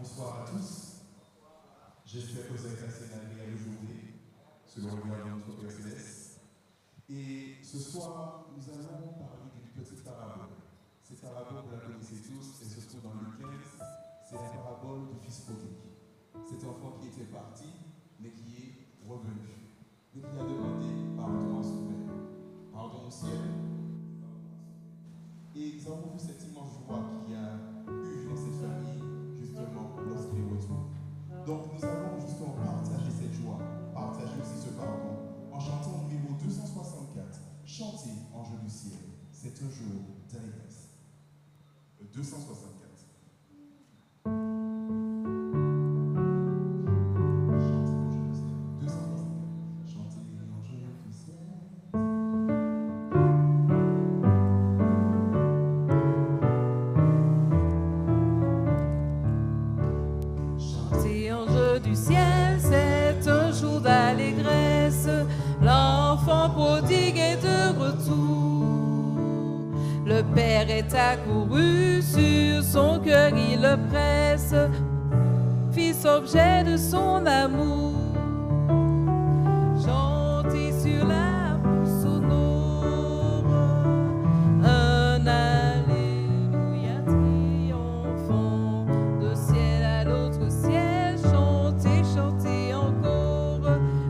Bonsoir à tous. J'espère que vous avez passé une agréable journée selon le moyen de notre Père Céleste. Et ce soir, nous allons parler d'une petite parabole. Cette parabole, vous la connaissez tous, elle se trouve dans Luc 15. C'est la parabole du fils prodigue. Cet enfant qui était parti, mais qui est revenu. Et qui a demandé pardon à son Père, pardon au ciel. Et nous avons vu cette immense joie qu'il y a eu dans cette famille, justement, lorsqu'il est retourné. Donc nous allons justement partager cette joie, partager aussi ce pardon, en chantant le numéro 264, Chantez, ange du ciel, c'est un jour d'allégresse. Le 264. Le Père est accouru, sur son cœur il le presse, fils objet de son amour. Chantez sur la pousse sonore, un alléluia triomphant, de ciel à l'autre ciel, chantez, chantez encore,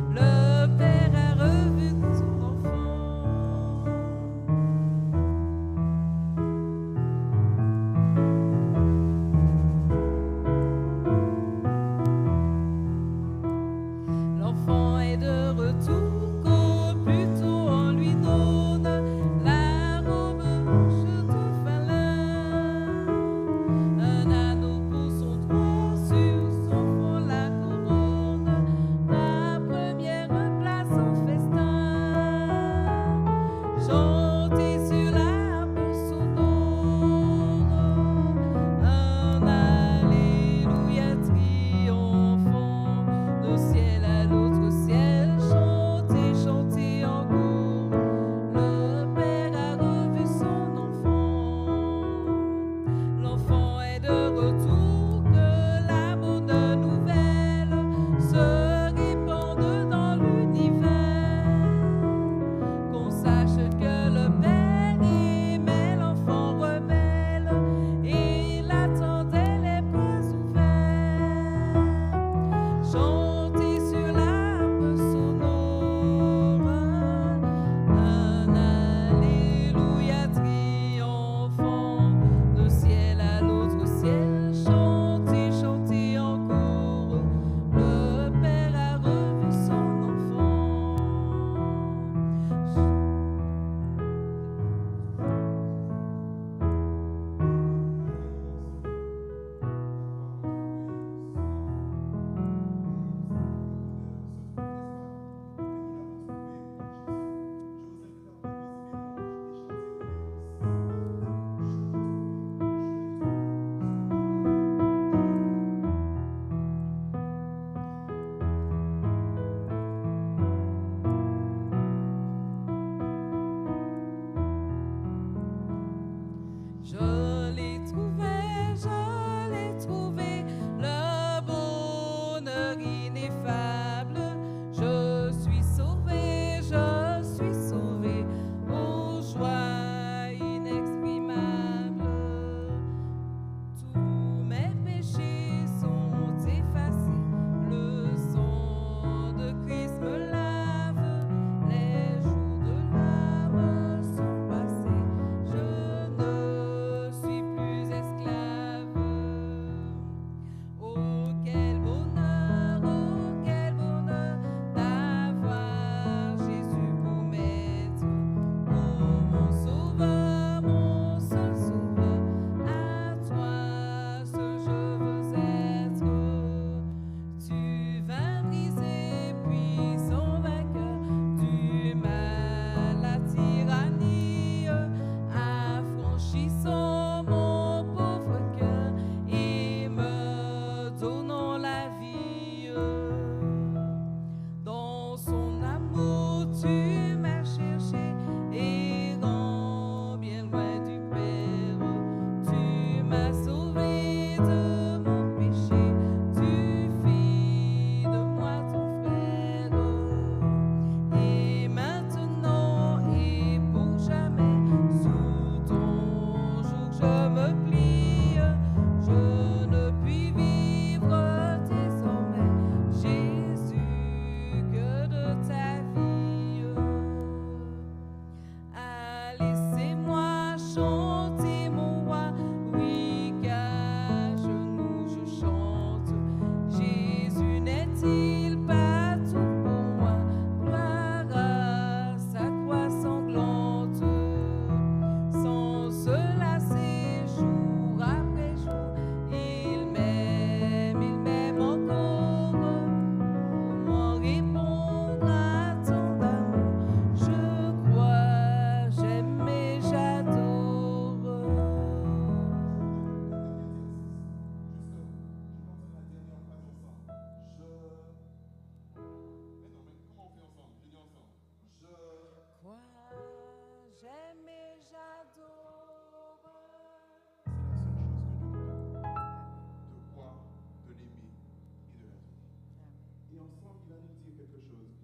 le Père a revu son enfant.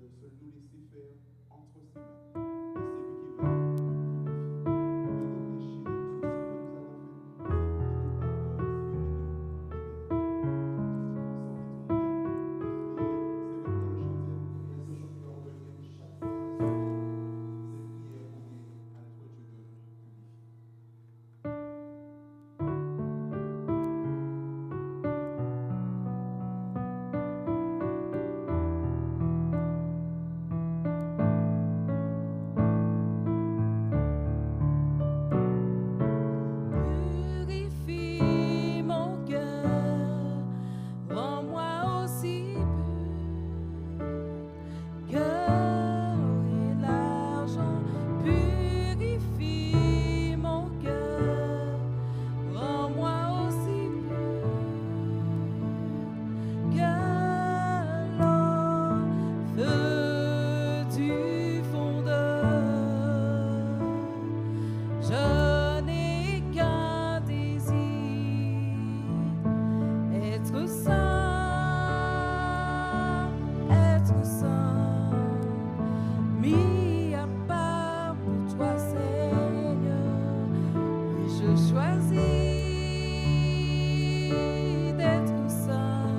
seul nous laisser faire entre ses mains. Et c'est lui qui va nous purifier de nos péchés, de tout ce que nous avons fait. C'est lui qui nous pardonne, c'est lui qui nous libère. Purifie mon cœur, rends-moi aussi pur que et l'argent. Purifie mon cœur, rends-moi aussi pur que l'or, feu du fondeur. Je n'ai qu'un désir, être saint, mis à part pour toi, Seigneur. Oui, je choisis d'être saint,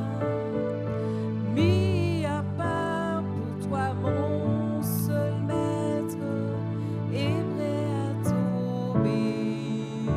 mis à part pour toi, mon seul maître, et prêt à t'obéir.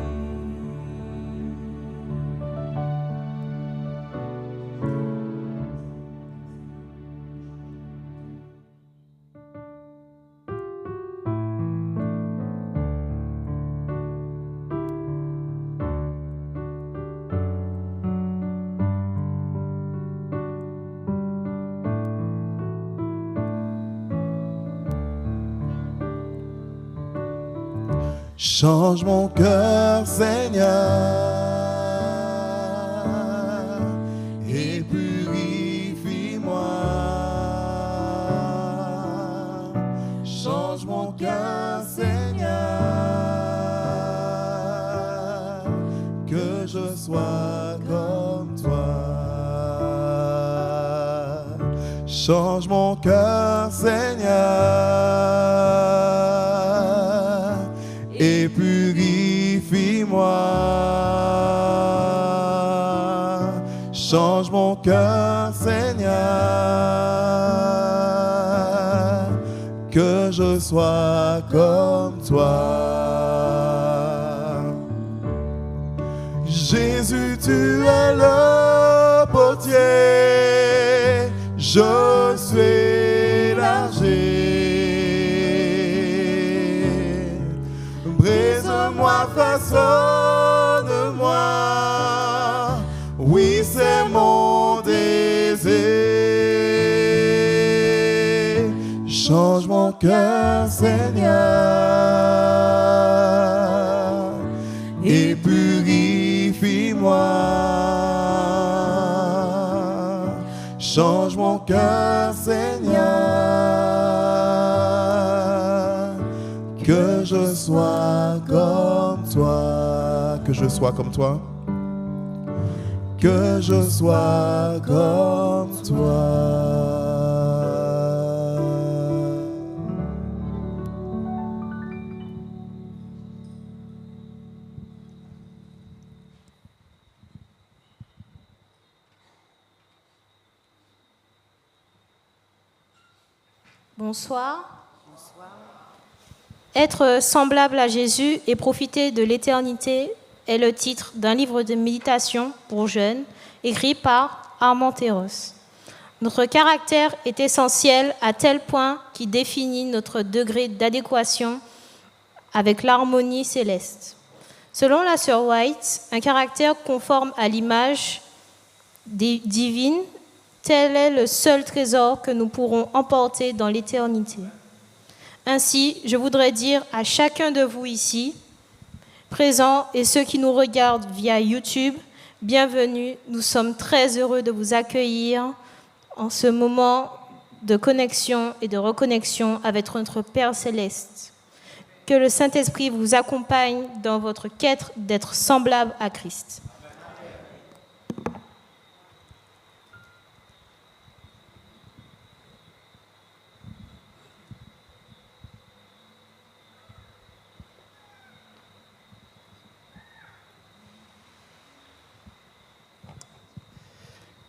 Change mon cœur, Seigneur, et purifie-moi. Change mon cœur, Seigneur, que je sois comme toi. Change mon cœur, Seigneur, et purifie-moi. Change mon cœur, Seigneur, que je sois comme toi. Jésus, tu es le potier, je suis l'argile. Brise-moi, façonne-moi, oui, c'est mon désir. Change mon cœur, Seigneur, et purifie-moi. Change mon cœur, Seigneur, que je sois comme toi, que je sois comme toi, que je sois comme toi. Bonsoir. Être semblable à Jésus et profiter de l'éternité est le titre d'un livre de méditation pour jeunes écrit par Armand Terros. Notre caractère est essentiel à tel point qu'il définit notre degré d'adéquation avec l'harmonie céleste. Selon la sœur White, un caractère conforme à l'image divine, tel est le seul trésor que nous pourrons emporter dans l'éternité. Ainsi, je voudrais dire à chacun de vous ici, présents et ceux qui nous regardent via YouTube, bienvenue. Nous sommes très heureux de vous accueillir en ce moment de connexion et de reconnexion avec notre Père Céleste. Que le Saint-Esprit vous accompagne dans votre quête d'être semblable à Christ.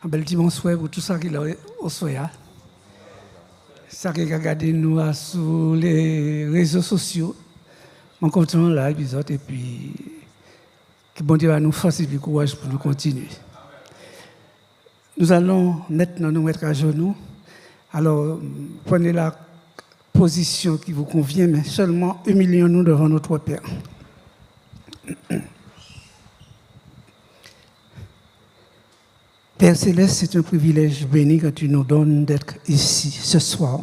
Un bel dimanche soir pour tout ça qui est au soir. Ça qui a regardé nous sur les réseaux sociaux. On continue là, l'épisode, et puis que bon Dieu va nous force et puis courage pour nous continuer. Nous allons maintenant nous mettre à genoux. Alors, prenez la position qui vous convient, mais seulement humilions-nous devant notre Père. Père Céleste, c'est un privilège béni que tu nous donnes d'être ici ce soir.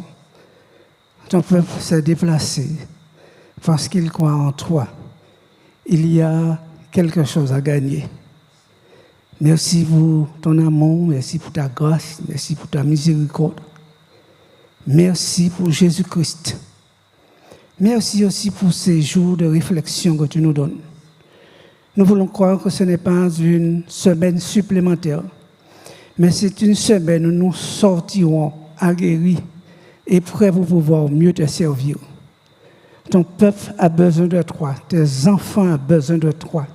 Ton peuple s'est déplacé parce qu'il croit en toi. Il y a quelque chose à gagner. Merci pour ton amour, merci pour ta grâce, merci pour ta miséricorde. Merci pour Jésus-Christ. Merci aussi pour ces jours de réflexion que tu nous donnes. Nous voulons croire que ce n'est pas une semaine supplémentaire, mais c'est une semaine où nous sortirons aguerris et prêts pour pouvoir mieux te servir. Ton peuple a besoin de toi, tes enfants ont besoin de toi.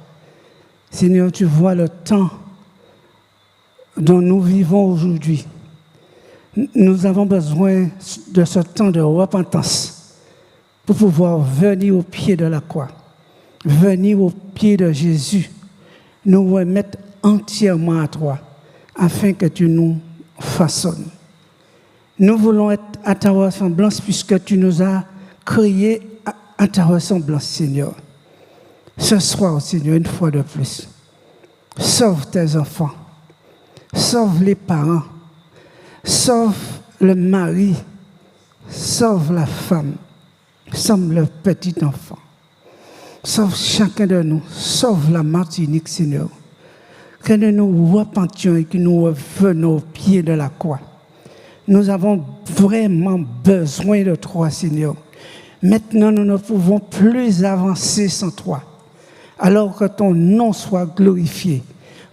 Seigneur, tu vois le temps dont nous vivons aujourd'hui. Nous avons besoin de ce temps de repentance pour pouvoir venir au pied de la croix, venir au pied de Jésus, nous remettre entièrement à toi, afin que tu nous façonnes. Nous voulons être à ta ressemblance puisque tu nous as créés à ta ressemblance, Seigneur. Ce soir, Seigneur, une fois de plus, sauve tes enfants, sauve les parents, sauve le mari, sauve la femme, sauve le petit enfant, sauve chacun de nous, sauve la Martinique, Seigneur. Que nous nous repentions et que nous revenons au pied de la croix. Nous avons vraiment besoin de toi, Seigneur. Maintenant, nous ne pouvons plus avancer sans toi. Alors que ton nom soit glorifié,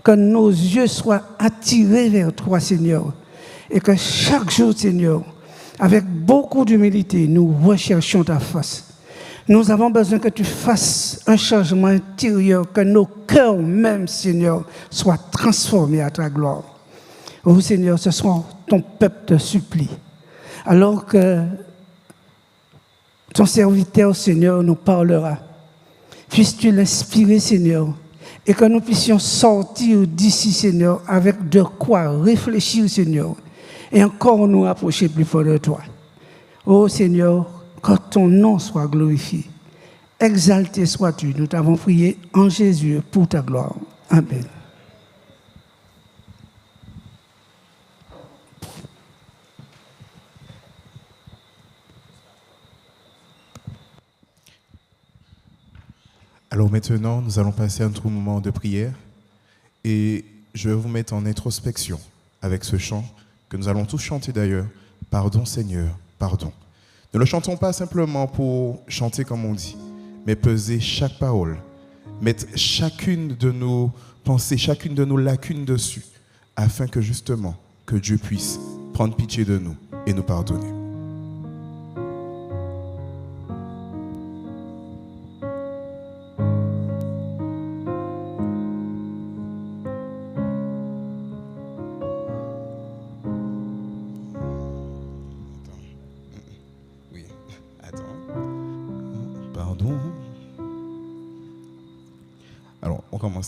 que nos yeux soient attirés vers toi, Seigneur. Et que chaque jour, Seigneur, avec beaucoup d'humilité, nous recherchions ta face. Nous avons besoin que tu fasses un changement intérieur, que nos cœurs même, Seigneur, soient transformés à ta gloire. Oh Seigneur, ce soir, ton peuple te supplie. Alors que ton serviteur, Seigneur, nous parlera, puisses-tu l'inspirer, Seigneur, et que nous puissions sortir d'ici, Seigneur, avec de quoi réfléchir, Seigneur, et encore nous approcher plus fort de toi. Oh Seigneur, que ton nom soit glorifié. Exalté sois-tu. Nous t'avons prié en Jésus pour ta gloire. Amen. Alors maintenant, nous allons passer à notre moment de prière et je vais vous mettre en introspection avec ce chant que nous allons tous chanter d'ailleurs. Pardon Seigneur, pardon. Ne le chantons pas simplement pour chanter comme on dit, mais peser chaque parole, mettre chacune de nos pensées, chacune de nos lacunes dessus, afin que justement, que Dieu puisse prendre pitié de nous et nous pardonner.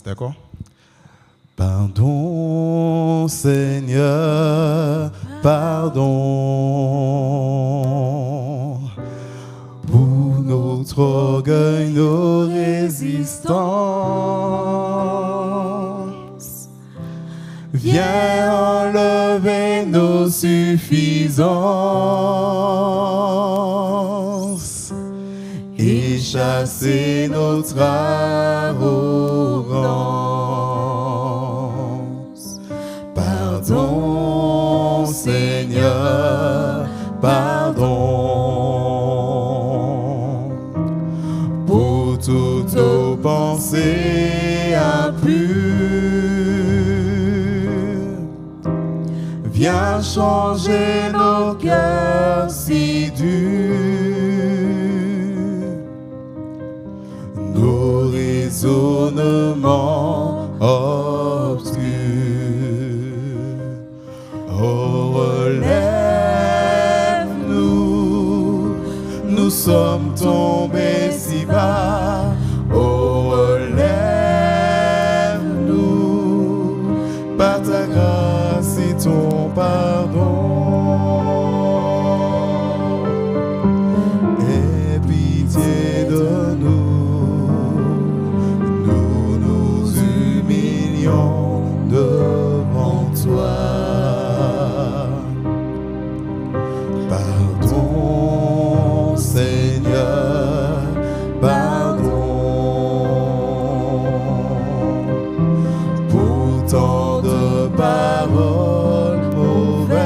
D'accord? Pardon, Seigneur, pardon pour notre orgueil, nos résistances. Viens enlever nos suffisances et chasser notre arrogance. Pardon, Seigneur, pardon pour toutes nos pensées impures. Viens changer nos cœurs si durs, nos raisonnements obscurs. sommes tombés si bas. Oh, relève-nous par ta grâce et ton pardon. Aie pitié de nous, nous nous humilions devant toi. Pardon, Seigneur, pardon pour tant de paroles mauvaises.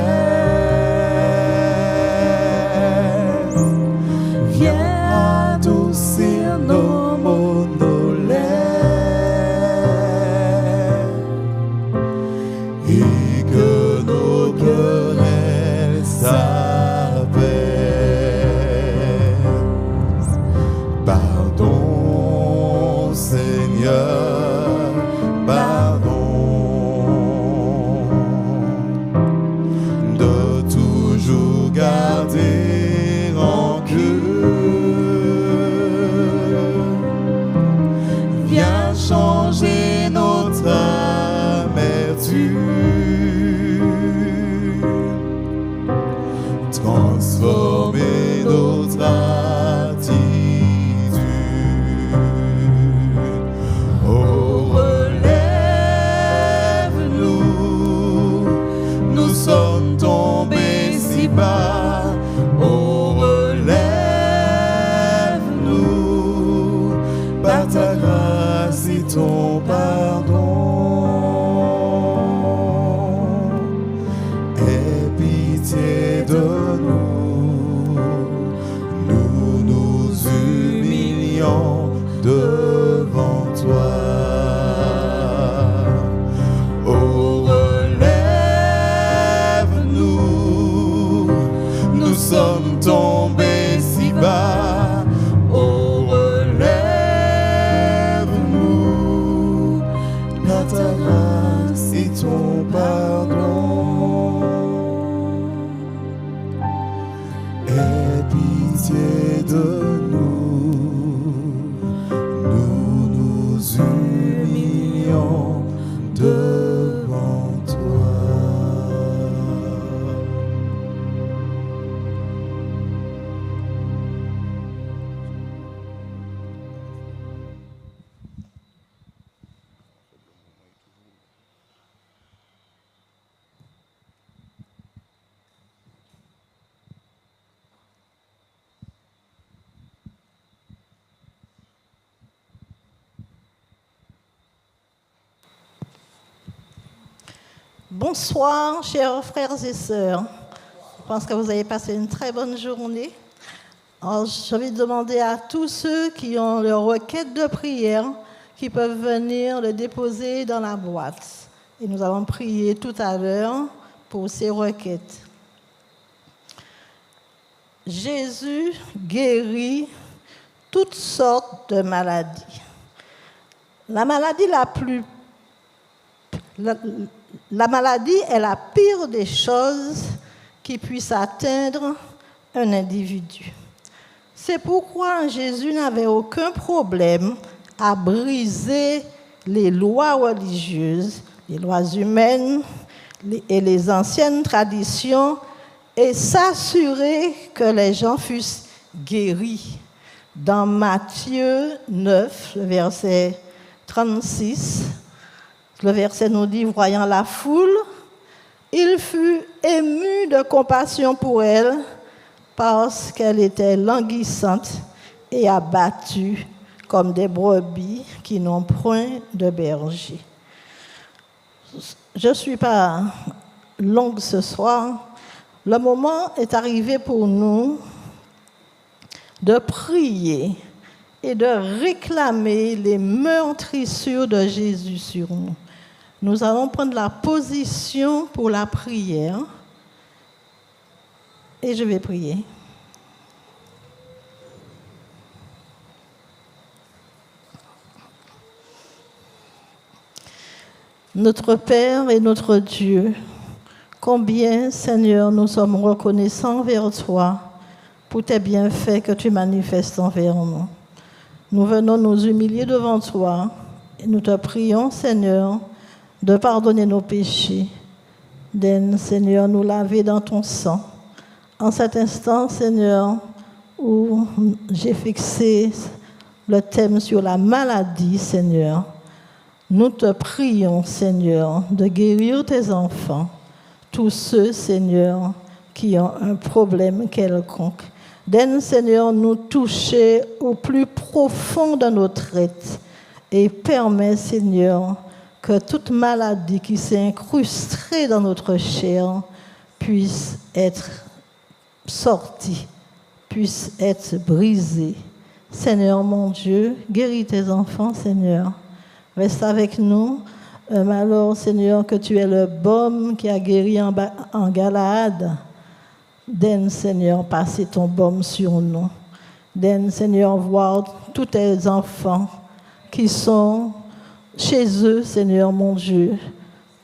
Viens adoucir nos mots, nos lèvres, et que nos querelles s'apaisent. Pardon, Seigneur, pardon de toujours garder rancune. Viens changer notre amertume, transformer notre attitude. Oh, relève-nous, nous sommes tombés si bas. Oh, relève-nous par ta grâce et ton pardon. Aie pitié de nous, nous nous humilions devant toi. Oh, relève-nous, nous sommes tombés si bas. Oh, relève-nous par ta grâce et ton pardon. Aie pitié de nous, nous nous humilions devant toi. Bonsoir, chers frères et sœurs. Je pense que vous avez passé une très bonne journée. Alors, je vais demander à tous ceux qui ont leur requête de prière qui peuvent venir le déposer dans la boîte. Et nous allons prier tout à l'heure pour ces requêtes. Jésus guérit toutes sortes de maladies. La maladie la maladie est la pire des choses qui puissent atteindre un individu. C'est pourquoi Jésus n'avait aucun problème à briser les lois religieuses, les lois humaines et les anciennes traditions et s'assurer que les gens fussent guéris. Dans Matthieu 9, le verset 36, le verset nous dit, voyant la foule, il fut ému de compassion pour elle parce qu'elle était languissante et abattue comme des brebis qui n'ont point de berger. Je ne suis pas longue ce soir. Le moment est arrivé pour nous de prier et de réclamer les meurtrissures de Jésus sur nous. Nous allons prendre la position pour la prière et je vais prier. Notre Père et notre Dieu, combien, Seigneur, nous sommes reconnaissants vers toi pour tes bienfaits que tu manifestes envers nous. Nous venons nous humilier devant toi et nous te prions, Seigneur, de pardonner nos péchés. Donne, Seigneur, nous laver dans ton sang. En cet instant, Seigneur, où j'ai fixé le thème sur la maladie, Seigneur, nous te prions, Seigneur, de guérir tes enfants, tous ceux, Seigneur, qui ont un problème quelconque. Donne, Seigneur, nous toucher au plus profond de notre être et permets, Seigneur, que toute maladie qui s'est incrustée dans notre chair puisse être sortie, puisse être brisée. Seigneur mon Dieu, guéris tes enfants, Seigneur. Reste avec nous. Alors, Seigneur, que tu es le baume qui a guéri en Galaad. Donne, Seigneur, passer ton baume sur nous. Donne, Seigneur, voir tous tes enfants qui sont chez eux, Seigneur mon Dieu.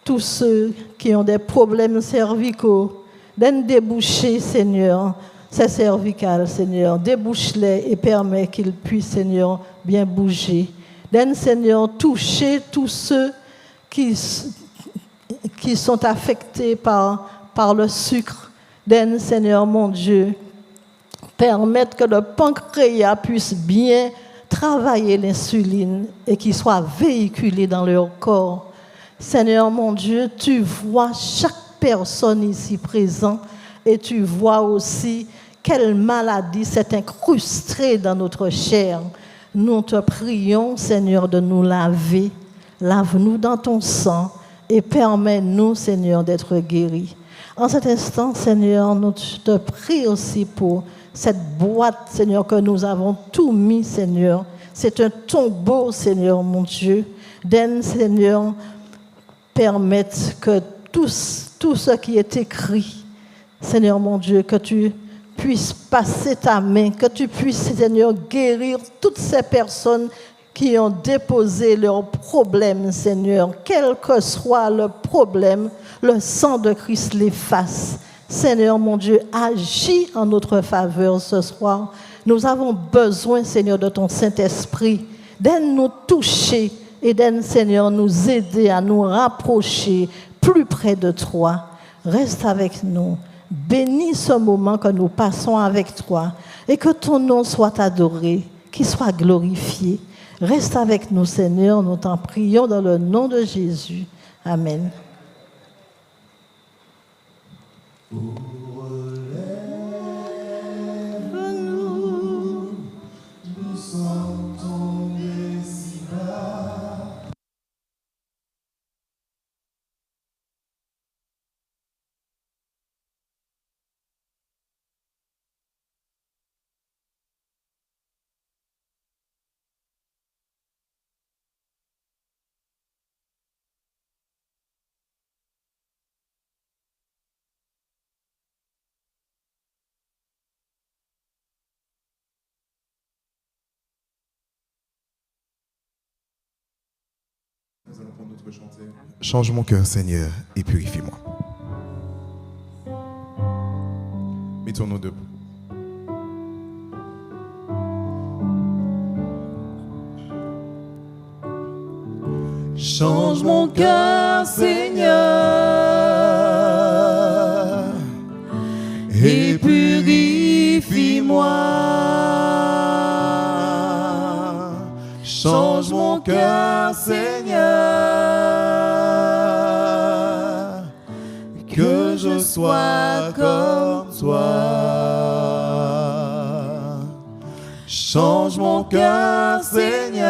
Tous ceux qui ont des problèmes cervicaux. Donne déboucher, Seigneur, ces cervicales, Seigneur. Débouche-les et permets qu'ils puissent, Seigneur, bien bouger. Donne, Seigneur, toucher tous ceux qui sont affectés par le sucre. Donne, Seigneur mon Dieu, permettre que le pancréas puisse bien travailler l'insuline et qu'il soit véhiculé dans leur corps. Seigneur mon Dieu, tu vois chaque personne ici présente et tu vois aussi quelle maladie s'est incrustée dans notre chair. Nous te prions, Seigneur, de nous laver. Lave-nous dans ton sang et permets-nous, Seigneur, d'être guéris. En cet instant, Seigneur, nous te prions aussi pour cette boîte, Seigneur, que nous avons tout mis, Seigneur. C'est un tombeau, Seigneur, mon Dieu. Donne, Seigneur, permette que tout ce qui est écrit, Seigneur, mon Dieu, que tu puisses passer ta main, que tu puisses, Seigneur, guérir toutes ces personnes qui ont déposé leurs problèmes, Seigneur. Quel que soit le problème, le sang de Christ l'efface. Seigneur mon Dieu, agis en notre faveur ce soir. Nous avons besoin, Seigneur, de ton Saint-Esprit. Donne-nous toucher et donne, Seigneur, nous aider à nous rapprocher plus près de toi. Reste avec nous. Bénis ce moment que nous passons avec toi et que ton nom soit adoré, qu'il soit glorifié. Reste avec nous, Seigneur, nous t'en prions dans le nom de Jésus. Amen. Nous sommes tombés si bas. Nous allons prendre notre chantier. Change mon cœur, Seigneur, et purifie-moi. Mettons-nous debout. Change mon cœur, Seigneur, et purifie-moi. Change mon cœur, Seigneur, que je sois comme toi. Change mon cœur, Seigneur,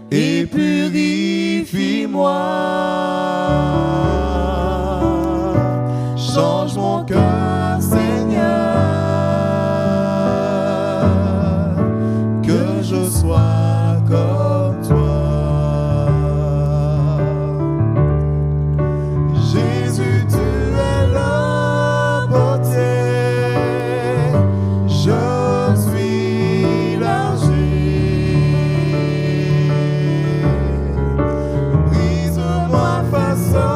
et purifie-moi. Change mon cœur, Seigneur, que je sois comme toi. Jésus, tu es la beauté, je suis l'argile. Brise-moi, façonne-moi,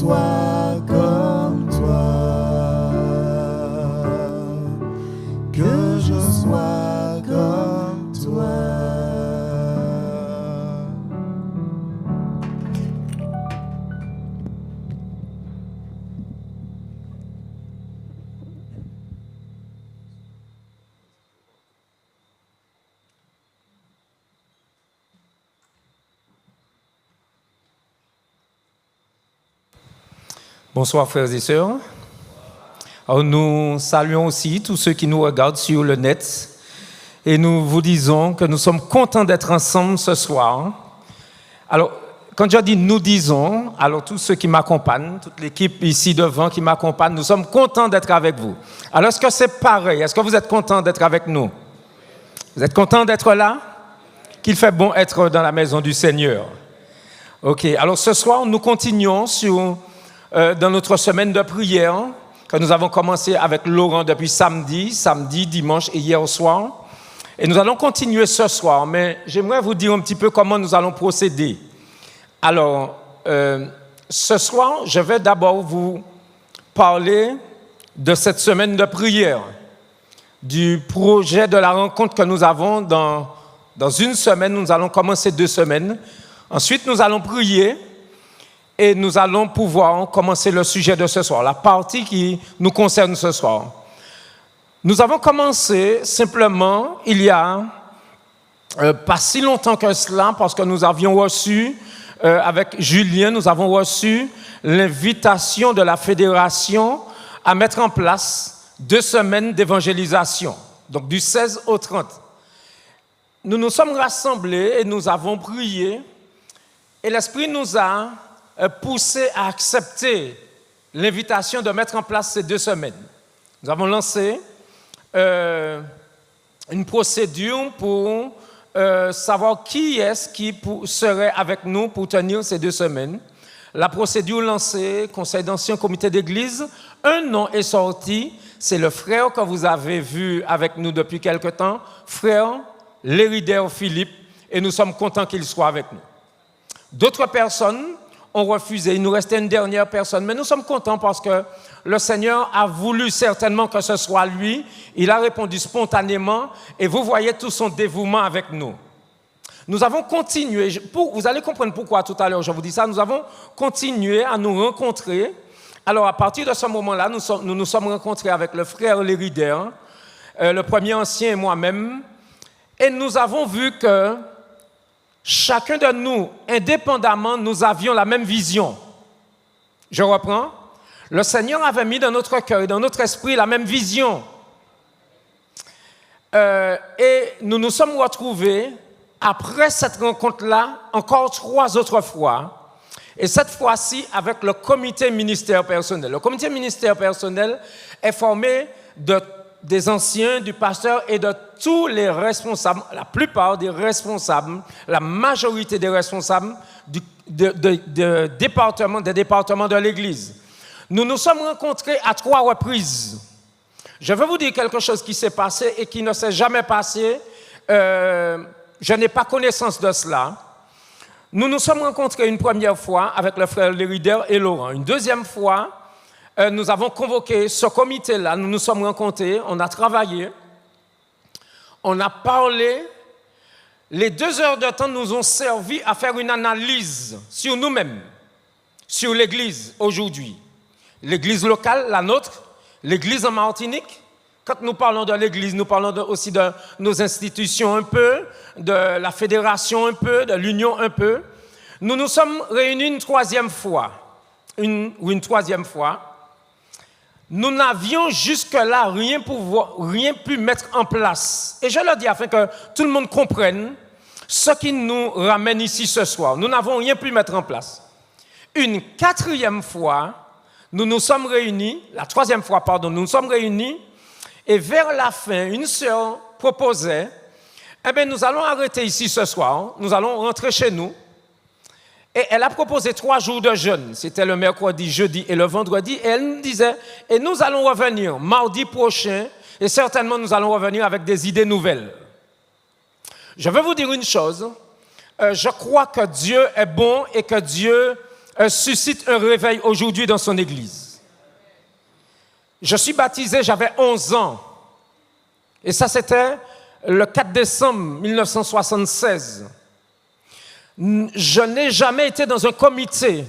sois comme toi, que je sois comme toi. Bonsoir frères et sœurs. Alors, nous saluons aussi tous ceux qui nous regardent sur le net et nous vous disons que nous sommes contents d'être ensemble ce soir. Alors, quand je dis nous disons, alors tous ceux qui m'accompagnent, toute l'équipe ici devant qui m'accompagne, nous sommes contents d'être avec vous. Alors, est-ce que c'est pareil? Est-ce que vous êtes contents d'être avec nous? Vous êtes contents d'être là? Qu'il fait bon être dans la maison du Seigneur. Ok, alors ce soir, nous continuons dans notre semaine de prière que nous avons commencé avec Laurent depuis samedi, dimanche et hier soir. Et nous allons continuer ce soir, mais j'aimerais vous dire un petit peu comment nous allons procéder. Alors, ce soir, je vais d'abord vous parler de cette semaine de prière, du projet de la rencontre que nous avons dans une semaine. Nous allons commencer 2 semaines. Ensuite, nous allons prier. Et nous allons pouvoir commencer le sujet de ce soir, la partie qui nous concerne ce soir. Nous avons commencé simplement, il y a pas si longtemps que cela, parce que nous avions reçu, avec Julien, nous avons reçu l'invitation de la fédération à mettre en place 2 semaines d'évangélisation, donc du 16 au 30. Nous nous sommes rassemblés et nous avons prié, et l'Esprit nous a poussé à accepter l'invitation de mettre en place ces 2 semaines. Nous avons lancé une procédure pour savoir qui est-ce qui serait avec nous pour tenir ces 2 semaines. La procédure lancée, conseil d'ancien, comité d'église, un nom est sorti, c'est le frère que vous avez vu avec nous depuis quelque temps, frère Lérider Philippe, et nous sommes contents qu'il soit avec nous. D'autres personnes ont refusé. Il nous restait une dernière personne. Mais nous sommes contents parce que le Seigneur a voulu certainement que ce soit lui. Il a répondu spontanément et vous voyez tout son dévouement avec nous. Nous avons continué, vous allez comprendre pourquoi tout à l'heure je vous dis ça, nous avons continué à nous rencontrer. Alors à partir de ce moment-là, nous nous sommes rencontrés avec le frère Lérider, le premier ancien et moi-même, et nous avons vu que chacun de nous, indépendamment, nous avions la même vision. Je reprends. Le Seigneur avait mis dans notre cœur, dans notre esprit, la même vision. Et nous nous sommes retrouvés, après cette rencontre-là, encore 3 autres fois. Et cette fois-ci, avec le comité ministère personnel. Le comité ministère personnel est formé des anciens, du pasteur et de tous les responsables, la plupart des responsables, la majorité des responsables des départements de l'Église. Nous nous sommes rencontrés à 3 reprises. Je vais vous dire quelque chose qui s'est passé et qui ne s'est jamais passé. Je n'ai pas connaissance de cela. Nous nous sommes rencontrés une première fois avec le frère Lérider et Laurent. Une deuxième fois, nous avons convoqué ce comité-là, nous nous sommes rencontrés, on a travaillé, on a parlé. Les 2 heures de temps nous ont servi à faire une analyse sur nous-mêmes, sur l'Église aujourd'hui. L'Église locale, la nôtre, l'Église en Martinique. Quand nous parlons de l'Église, nous parlons aussi de nos institutions un peu, de la fédération un peu, de l'union un peu. Nous nous sommes réunis une troisième fois. Nous n'avions jusque-là rien pu mettre en place. Et je le dis afin que tout le monde comprenne ce qui nous ramène ici ce soir. Nous n'avons rien pu mettre en place. Une 4e fois, nous nous sommes réunis, la 3e fois, pardon, nous nous sommes réunis, et vers la fin, une sœur proposait, nous allons arrêter ici ce soir, nous allons rentrer chez nous. Et elle a proposé 3 jours de jeûne. C'était le mercredi, jeudi et le vendredi. Et elle nous disait, et nous allons revenir mardi prochain, et certainement nous allons revenir avec des idées nouvelles. Je vais vous dire une chose. Je crois que Dieu est bon et que Dieu suscite un réveil aujourd'hui dans son église. Je suis baptisé, j'avais 11 ans. Et ça, c'était le 4 décembre 1976. Je n'ai jamais été dans un comité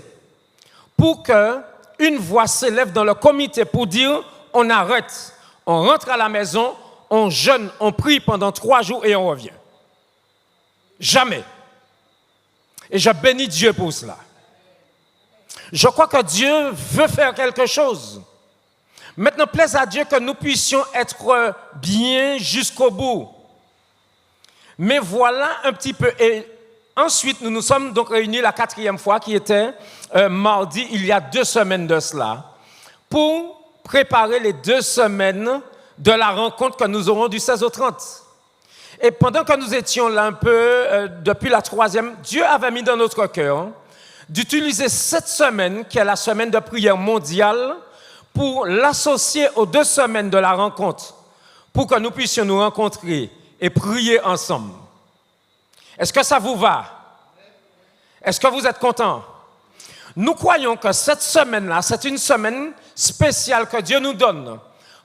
pour qu'une voix s'élève dans le comité pour dire on arrête, on rentre à la maison, on jeûne, on prie pendant 3 jours et on revient. Jamais. Et je bénis Dieu pour cela. Je crois que Dieu veut faire quelque chose. Maintenant, plaise à Dieu que nous puissions être bien jusqu'au bout. Mais voilà un petit peu. Et ensuite, nous nous sommes donc réunis la 4e fois, qui était mardi, il y a 2 semaines de cela, pour préparer les 2 semaines de la rencontre que nous aurons du 16 au 30. Et pendant que nous étions là un peu, depuis la 3e, Dieu avait mis dans notre cœur d'utiliser cette semaine, qui est la semaine de prière mondiale, pour l'associer aux 2 semaines de la rencontre, pour que nous puissions nous rencontrer et prier ensemble. Est-ce que ça vous va? Est-ce que vous êtes contents? Nous croyons que cette semaine-là, c'est une semaine spéciale que Dieu nous donne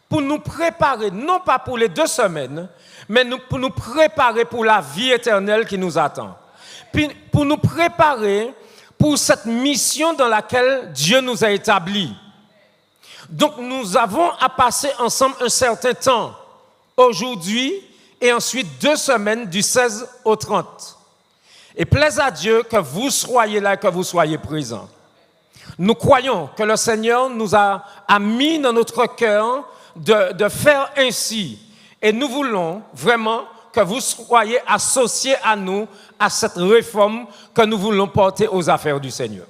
pour nous préparer, non pas pour les 2 semaines, mais pour nous préparer pour la vie éternelle qui nous attend. Puis pour nous préparer pour cette mission dans laquelle Dieu nous a établis. Donc nous avons à passer ensemble un certain temps, aujourd'hui, et ensuite 2 semaines du 16 au 30. Et plaise à Dieu que vous soyez là et que vous soyez présents. Nous croyons que le Seigneur nous a mis dans notre cœur de faire ainsi. Et nous voulons vraiment que vous soyez associés à nous, à cette réforme que nous voulons porter aux affaires du Seigneur.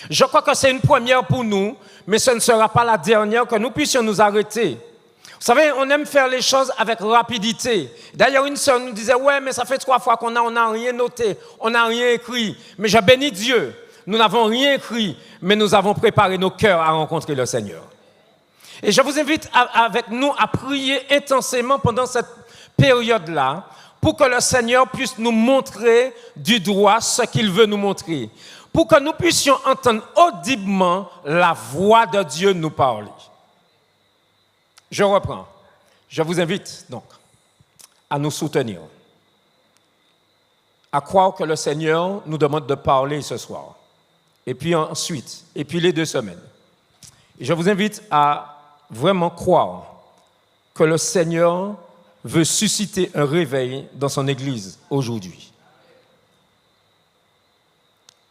Je crois que c'est une première pour nous, mais ce ne sera pas la dernière, que nous puissions nous arrêter. Vous savez, on aime faire les choses avec rapidité. D'ailleurs, une sœur nous disait, ouais, mais ça fait 3 fois qu'on n'a rien noté, on n'a rien écrit. Mais je bénis Dieu, nous n'avons rien écrit, mais nous avons préparé nos cœurs à rencontrer le Seigneur. Et je vous invite avec nous à prier intensément pendant cette période-là, pour que le Seigneur puisse nous montrer du doigt ce qu'il veut nous montrer, pour que nous puissions entendre audiblement la voix de Dieu nous parler. Je reprends. Je vous invite donc à nous soutenir, à croire que le Seigneur nous demande de parler ce soir, et puis ensuite, et puis les 2 semaines. Et je vous invite à vraiment croire que le Seigneur veut susciter un réveil dans son Église aujourd'hui.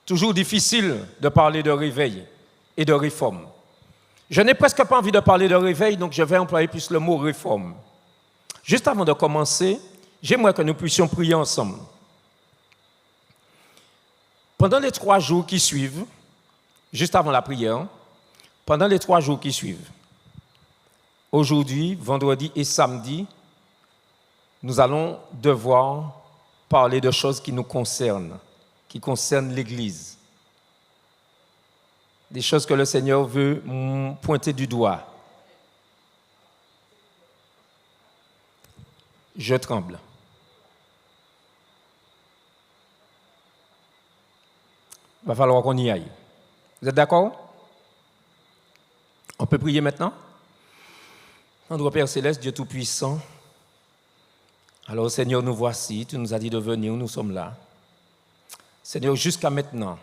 Toujours difficile de parler de réveil et de réforme. Je n'ai presque pas envie de parler de réveil, donc je vais employer plus le mot réforme. Juste avant de commencer, j'aimerais que nous puissions prier ensemble. Pendant les 3 jours qui suivent, juste avant la prière, pendant les 3 jours qui suivent, aujourd'hui, vendredi et samedi, nous allons devoir parler de choses qui nous concernent, qui concernent l'Église. Des choses que le Seigneur veut pointer du doigt. Je tremble. Il va falloir qu'on y aille. Vous êtes d'accord? On peut prier maintenant? Notre Père Céleste, Dieu Tout-Puissant, alors Seigneur, nous voici, tu nous as dit de venir, nous sommes là. Seigneur, jusqu'à maintenant,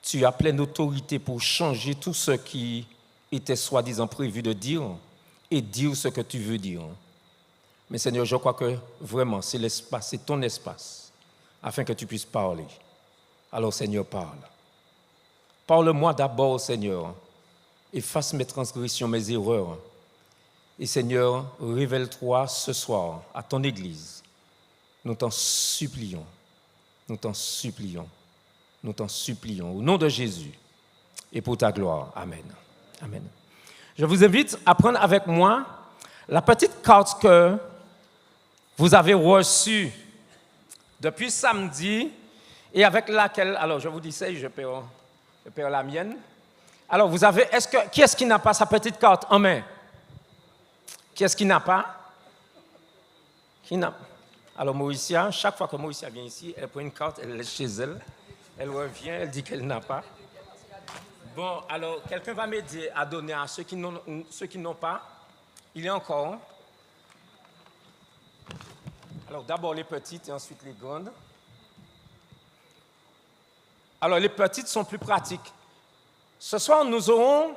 tu as pleine d'autorité pour changer tout ce qui était soi-disant prévu de dire et dire ce que tu veux dire. Mais Seigneur, je crois que vraiment, c'est l'espace, c'est ton espace, afin que tu puisses parler. Alors Seigneur, parle. Parle-moi d'abord, Seigneur. Efface mes transgressions, mes erreurs. Et Seigneur, révèle-toi ce soir à ton Église. Nous t'en supplions. Nous t'en supplions. Nous t'en supplions. Au nom de Jésus et pour ta gloire. Amen. Amen. Je vous invite à prendre avec moi la petite carte que vous avez reçue depuis samedi et avec laquelle, alors je vous dis ça, je perds la mienne. Alors vous avez, qui est-ce qui n'a pas sa petite carte en main? Qui est-ce qui n'a pas? Qui n'a? Alors Mauricia, chaque fois que Mauricia vient ici, elle prend une carte, elle laisse chez elle, elle revient, elle dit qu'elle n'a pas. Bon, alors, quelqu'un va m'aider à donner à ceux qui n'ont pas. Il y a encore. Alors, d'abord les petites et ensuite les grandes. Alors, les petites sont plus pratiques. Ce soir, nous aurons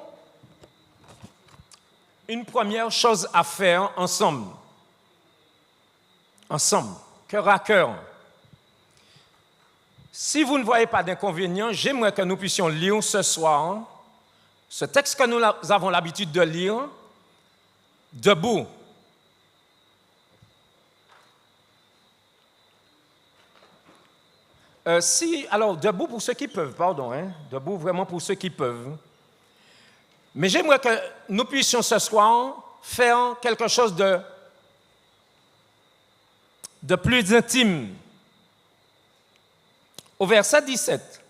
une première chose à faire ensemble. Ensemble, cœur à cœur. Si vous ne voyez pas d'inconvénient, j'aimerais que nous puissions lire ce soir ce texte que nous avons l'habitude de lire debout. Alors, debout pour ceux qui peuvent, debout vraiment pour ceux qui peuvent. Mais j'aimerais que nous puissions ce soir faire quelque chose de plus intime. Au verset 17,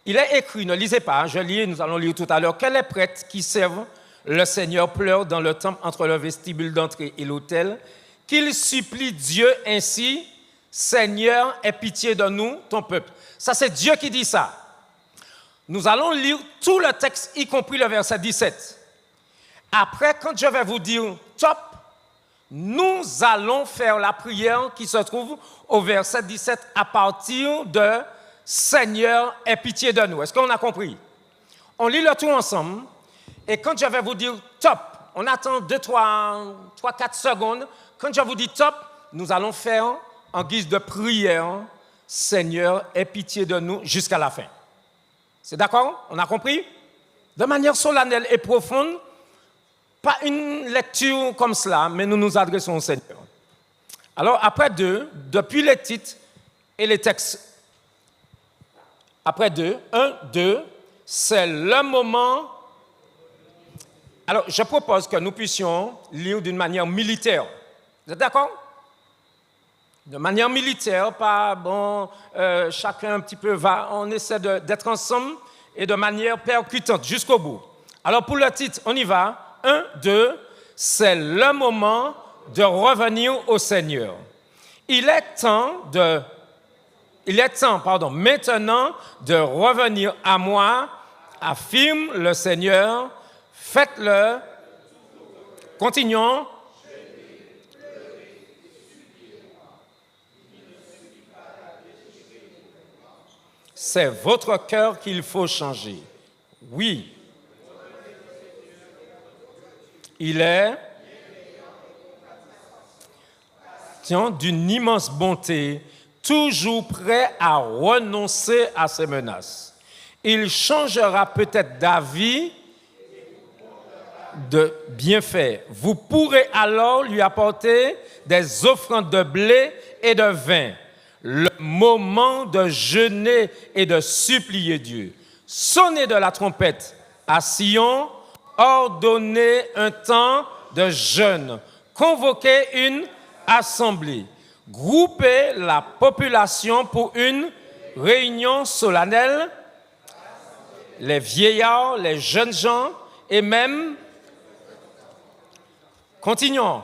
il est écrit, ne lisez pas, je lis, nous allons lire tout à l'heure, que les prêtres qui servent le Seigneur pleurent dans le temple entre le vestibule d'entrée et l'autel, qu'ils supplient Dieu ainsi, Seigneur, aie pitié de nous, ton peuple. Ça, c'est Dieu qui dit ça. Nous allons lire tout le texte, y compris le verset 17. Après, quand je vais vous dire top, nous allons faire la prière qui se trouve au verset 17 à partir de Seigneur, aie pitié de nous. Est-ce qu'on a compris? On lit le tout ensemble et quand je vais vous dire top, on attend 2, 3, 4 secondes. Quand je vous dis top, nous allons faire en guise de prière Seigneur, aie pitié de nous jusqu'à la fin. C'est d'accord? On a compris? De manière solennelle et profonde. Pas une lecture comme cela, mais nous nous adressons au Seigneur. Alors, après 2, depuis les titres et les textes, après 2, 1, 2, c'est le moment. Alors, je propose que nous puissions lire d'une manière militaire. Vous êtes d'accord? De manière militaire, pas bon, chacun un petit peu va, on essaie d'être ensemble et de manière percutante jusqu'au bout. Alors, pour le titre, on y va. 1, 2, c'est le moment de revenir au Seigneur. Il est temps maintenant de revenir à moi, affirme le Seigneur, faites-le. Continuons. C'est votre cœur qu'il faut changer. Oui. Il est d'une immense bonté, toujours prêt à renoncer à ses menaces. Il changera peut-être d'avis de bienfaits. Vous pourrez alors lui apporter des offrandes de blé et de vin. Le moment de jeûner et de supplier Dieu. Sonnez de la trompette à Sion, ordonnez un temps de jeûne, convoquez une assemblée, groupez la population pour une réunion solennelle, les vieillards, les jeunes gens et même, continuons,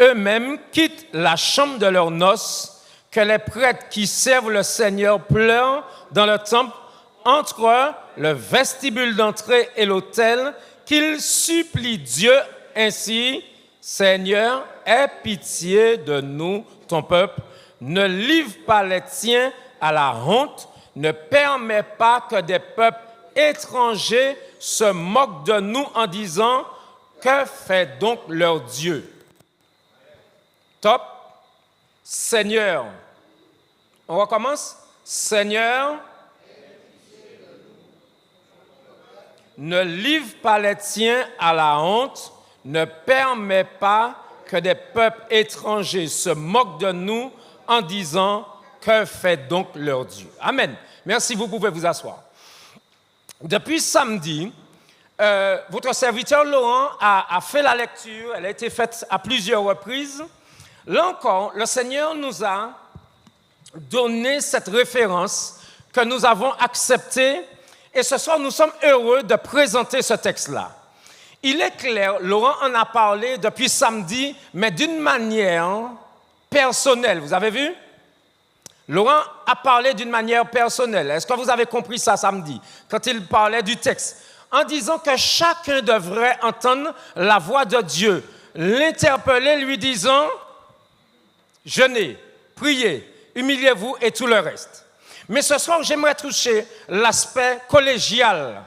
eux-mêmes quittent la chambre de leurs noces, que les prêtres qui servent le Seigneur pleurent dans le temple entre le vestibule d'entrée et l'autel, qu'ils supplient Dieu ainsi, Seigneur, aie pitié de nous, ton peuple, ne livre pas les tiens à la honte, ne permets pas que des peuples étrangers se moquent de nous en disant, que fait donc leur Dieu? Top. Seigneur. On recommence. Seigneur, ne livre pas les tiens à la honte, ne permets pas que des peuples étrangers se moquent de nous en disant, que fait donc leur Dieu? Amen. Merci, vous pouvez vous asseoir. Depuis samedi, votre serviteur Laurent a fait la lecture, elle a été faite à plusieurs reprises. Là encore, le Seigneur nous a donné cette référence que nous avons acceptée et ce soir, nous sommes heureux de présenter ce texte-là. Il est clair, Laurent en a parlé depuis samedi, mais d'une manière personnelle. Vous avez vu? Laurent a parlé d'une manière personnelle. Est-ce que vous avez compris ça samedi, quand il parlait du texte? En disant que chacun devrait entendre la voix de Dieu, l'interpeller, lui disant « Jeûnez, priez, humiliez-vous » et tout le reste. Mais ce soir, j'aimerais toucher l'aspect collégial.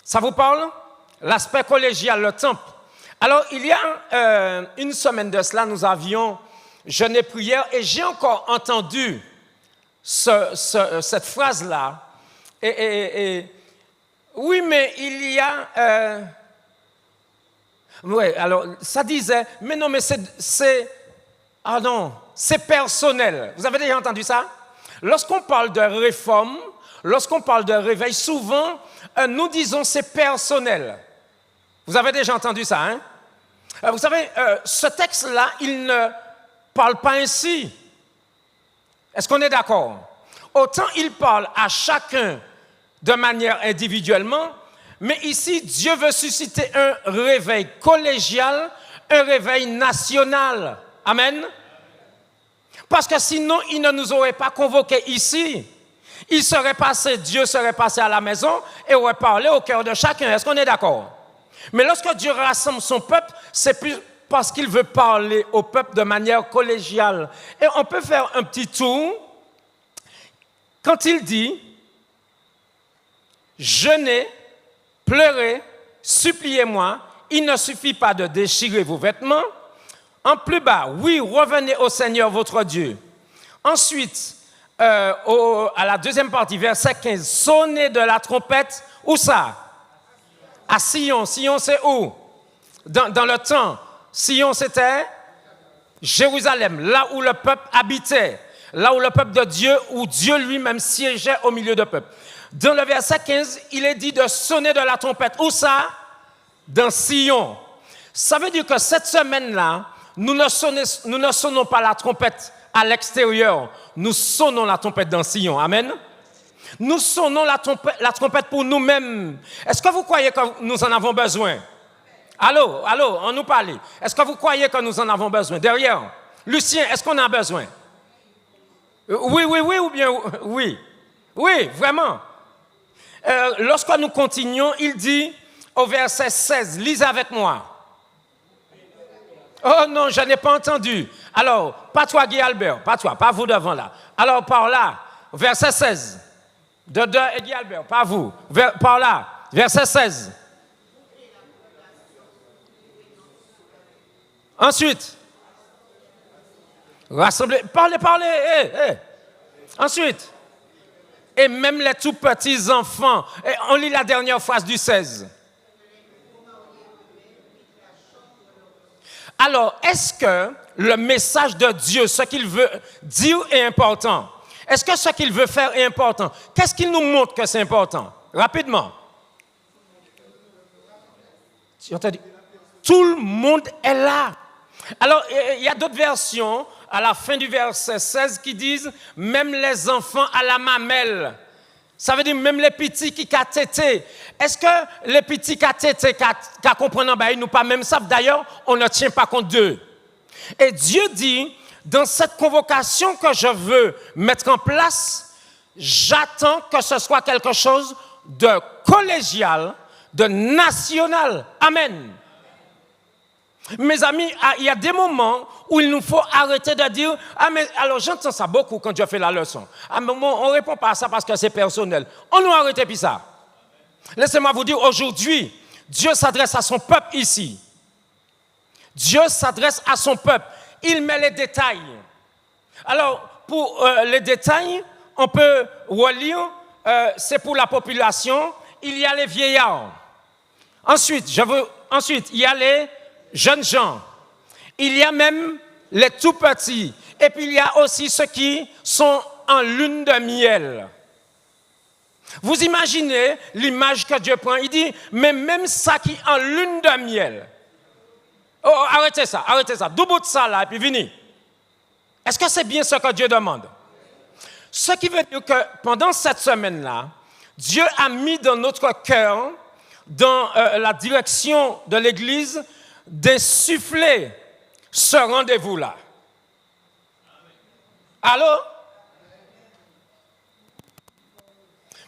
Ça vous parle? L'aspect collégial, le temple. Alors, il y a une semaine de cela, nous avions jeûné prière et j'ai encore entendu cette phrase-là. Oui, mais il y a... oui, alors, ça disait, mais non, mais c'est personnel. Vous avez déjà entendu ça? Lorsqu'on parle de réforme, lorsqu'on parle de réveil, souvent, nous disons c'est personnel. Vous avez déjà entendu ça, hein? Vous savez, ce texte-là, il ne parle pas ainsi. Est-ce qu'on est d'accord? Autant il parle à chacun de manière individuellement, mais ici, Dieu veut susciter un réveil collégial, un réveil national. Amen? Parce que sinon, il ne nous aurait pas convoqués ici. Dieu serait passé à la maison et aurait parlé au cœur de chacun. Est-ce qu'on est d'accord? Mais lorsque Dieu rassemble son peuple, c'est plus parce qu'il veut parler au peuple de manière collégiale. Et on peut faire un petit tour quand il dit « Jeûnez, pleurez, suppliez-moi, il ne suffit pas de déchirer vos vêtements. En plus bas, oui, revenez au Seigneur votre Dieu. » Ensuite, à la deuxième partie, verset 15, « Sonnez de la trompette. » Où ça? À Sion. Sion, c'est où? Dans le temps. Sion, c'était Jérusalem, là où le peuple habitait, là où le peuple de Dieu, où Dieu lui-même siégeait au milieu du peuple. Dans le verset 15, il est dit de sonner de la trompette. Où ça? Dans Sion. Ça veut dire que cette semaine-là, nous ne sonnons pas la trompette à l'extérieur, nous sonnons la trompette dans Sion. Amen. Nous sonnons la trompette pour nous-mêmes. Est-ce que vous croyez que nous en avons besoin? Allô, on nous parle. Est-ce que vous croyez que nous en avons besoin? Derrière, Lucien, est-ce qu'on a besoin? Oui, ou bien oui? Oui, vraiment. Lorsque nous continuons, il dit au verset 16, lisez avec moi. Oh non, je n'ai pas entendu. Alors, pas toi Guy Albert, pas toi, pas vous devant là. Alors par là, verset 16. De et Guy Albert, pas vous. Par là, verset 16. Ensuite, rassemblez, parlez. Ensuite, et même les tout petits enfants. Et on lit la dernière phrase du 16. Alors, est-ce que le message de Dieu, ce qu'il veut dire est important? Est-ce que ce qu'il veut faire est important? Qu'est-ce qu'il nous montre que c'est important? Rapidement. Tout le monde est là. Alors, il y a d'autres versions à la fin du verset 16 qui disent « Même les enfants à la mamelle ». Ça veut dire même les petits qui ont tété. Est-ce que les petits qui ont tété, qui comprennent, ils nous pas même savent? D'ailleurs, on ne tient pas compte d'eux. Et Dieu dit, dans cette convocation que je veux mettre en place, j'attends que ce soit quelque chose de collégial, de national. Amen. Mes amis, il y a des moments où il nous faut arrêter de dire « Ah, mais alors j'entends ça beaucoup quand je fais la leçon. À un moment, on ne répond pas à ça parce que c'est personnel. » On nous arrête puis ça. Laissez-moi vous dire, aujourd'hui, Dieu s'adresse à son peuple ici. Dieu s'adresse à son peuple. Il met les détails. Alors, pour les détails, on peut relire, c'est pour la population, il y a les vieillards. Ensuite, il y a les jeunes gens. Il y a même les tout petits. Et puis il y a aussi ceux qui sont en lune de miel. Vous imaginez l'image que Dieu prend. Il dit, mais même ça qui est en lune de miel. Oh, arrêtez ça. Double de ça là, et puis venez. Est-ce que c'est bien ce que Dieu demande? Ce qui veut dire que pendant cette semaine-là, Dieu a mis dans notre cœur, dans la direction de l'Église, d'insuffler ce rendez-vous-là. Allô?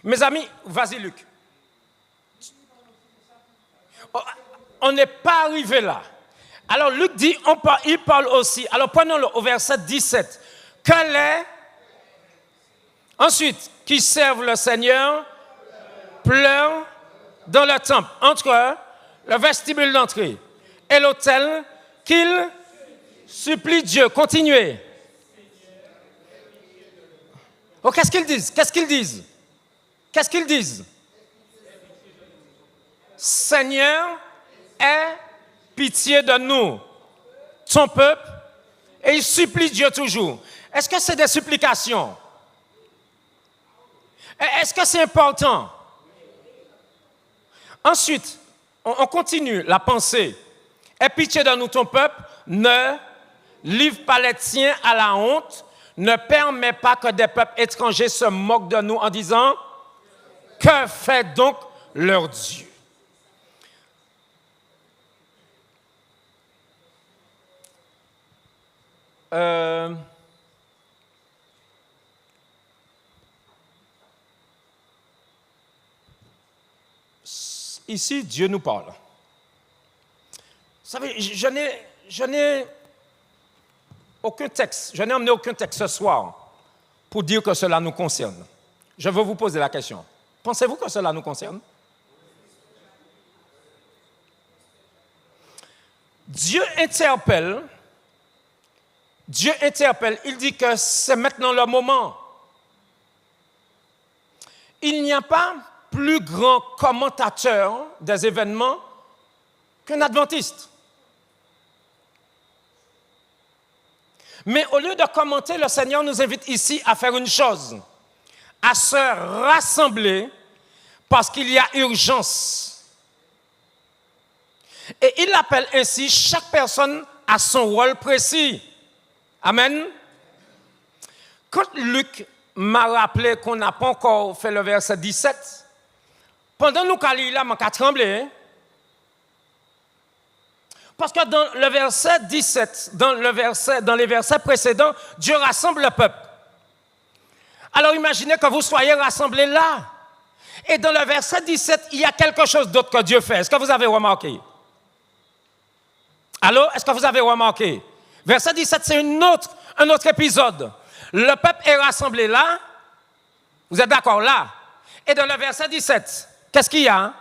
Mes amis, vas-y Luc. On n'est pas arrivé là. Alors Luc dit, il parle aussi. Alors prenons-le au verset 17. Que les... Ensuite, qui servent le Seigneur pleurent dans le temple, entre le vestibule d'entrée et l'autel, qu'ils supplient Dieu. Continuez. Oh, qu'est-ce qu'ils disent? Qu'est-ce qu'ils disent? Qu'est-ce qu'ils disent? Seigneur, aie pitié de nous, ton peuple, et il supplie Dieu toujours. Est-ce que c'est des supplications? Est-ce que c'est important? Ensuite, on continue la pensée. Aie pitié de nous, ton peuple, ne livre pas les tiens à la honte, ne permet pas que des peuples étrangers se moquent de nous en disant « Que fait donc leur Dieu ?» Ici, Dieu nous parle. Vous savez, je n'ai aucun texte, je n'ai emmené aucun texte ce soir pour dire que cela nous concerne. Je veux vous poser la question. Pensez-vous que cela nous concerne? Dieu interpelle, il dit que c'est maintenant le moment. Il n'y a pas plus grand commentateur des événements qu'un adventiste. Mais au lieu de commenter, le Seigneur nous invite ici à faire une chose, à se rassembler parce qu'il y a urgence. Et il appelle ainsi chaque personne à son rôle précis. Amen. Quand Luc m'a rappelé qu'on n'a pas encore fait le verset 17, pendant nous qu'à lire là, on a tremblé. Parce que dans le verset 17, dans les versets précédents, Dieu rassemble le peuple. Alors imaginez que vous soyez rassemblés là. Et dans le verset 17, il y a quelque chose d'autre que Dieu fait. Est-ce que vous avez remarqué? Allô? Est-ce que vous avez remarqué? Verset 17, c'est un autre épisode. Le peuple est rassemblé là. Vous êtes d'accord là? Et dans le verset 17, qu'est-ce qu'il y a?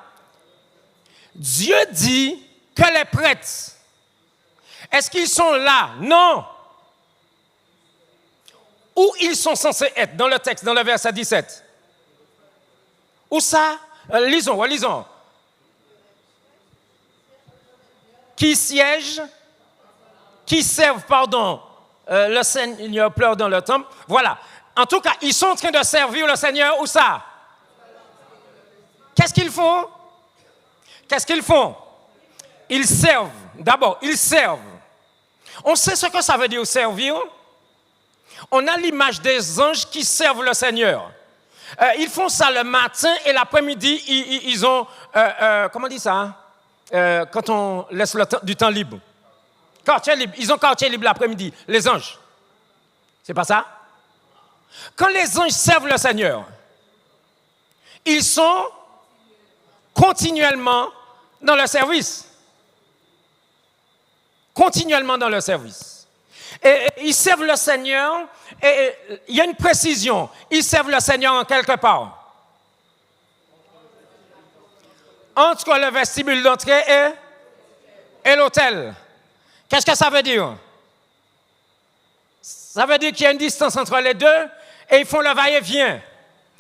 Dieu dit que les prêtres, est-ce qu'ils sont là? Non. Où ils sont censés être dans le texte, dans le verset 17? Où ça? Lisons. Qui servent, le Seigneur pleure dans le temple. Voilà. En tout cas, ils sont en train de servir le Seigneur. Où ça? Qu'est-ce qu'ils font? Ils servent. D'abord, ils servent. On sait ce que ça veut dire servir. On a l'image des anges qui servent le Seigneur. Ils font ça le matin et l'après-midi, ils ont... comment on dit ça? Quand on laisse du temps libre. Quartier libre. Ils ont quartier libre l'après-midi, les anges. C'est pas ça? Quand les anges servent le Seigneur, ils sont continuellement dans le service. Continuellement dans le service. Et ils servent le Seigneur, et il y a une précision. Ils servent le Seigneur en quelque part. Entre le vestibule d'entrée et l'autel. Qu'est-ce que ça veut dire? Ça veut dire qu'il y a une distance entre les deux et ils font le va-et-vient.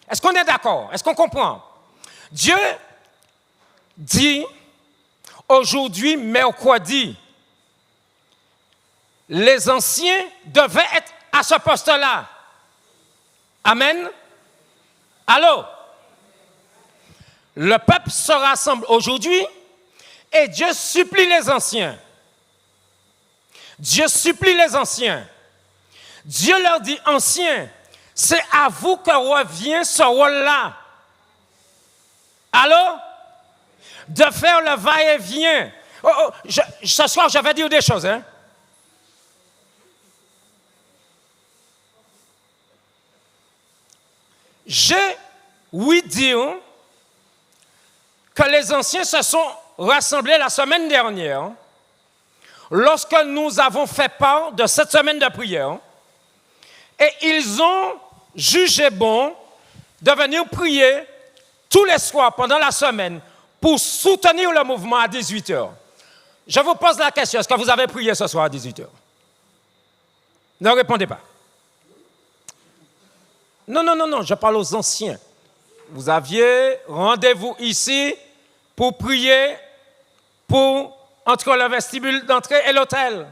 Est-ce qu'on est d'accord? Est-ce qu'on comprend? Dieu dit, aujourd'hui, mercredi, les anciens devaient être à ce poste-là. Amen? Allô? Le peuple se rassemble aujourd'hui et Dieu supplie les anciens. Dieu supplie les anciens. Dieu leur dit, anciens, c'est à vous que revient ce rôle-là. Allô? De faire le va-et-vient. Ce soir, je vais dire des choses. Hein? j'ai ouï dire que les anciens se sont rassemblés la semaine dernière lorsque nous avons fait part de cette semaine de prière et ils ont jugé bon de venir prier tous les soirs pendant la semaine pour soutenir le mouvement à 18h. Je vous pose la question, est-ce que vous avez prié ce soir à 18h? Ne répondez pas. Non, je parle aux anciens. Vous aviez rendez-vous ici pour prier entre le vestibule d'entrée et l'hôtel.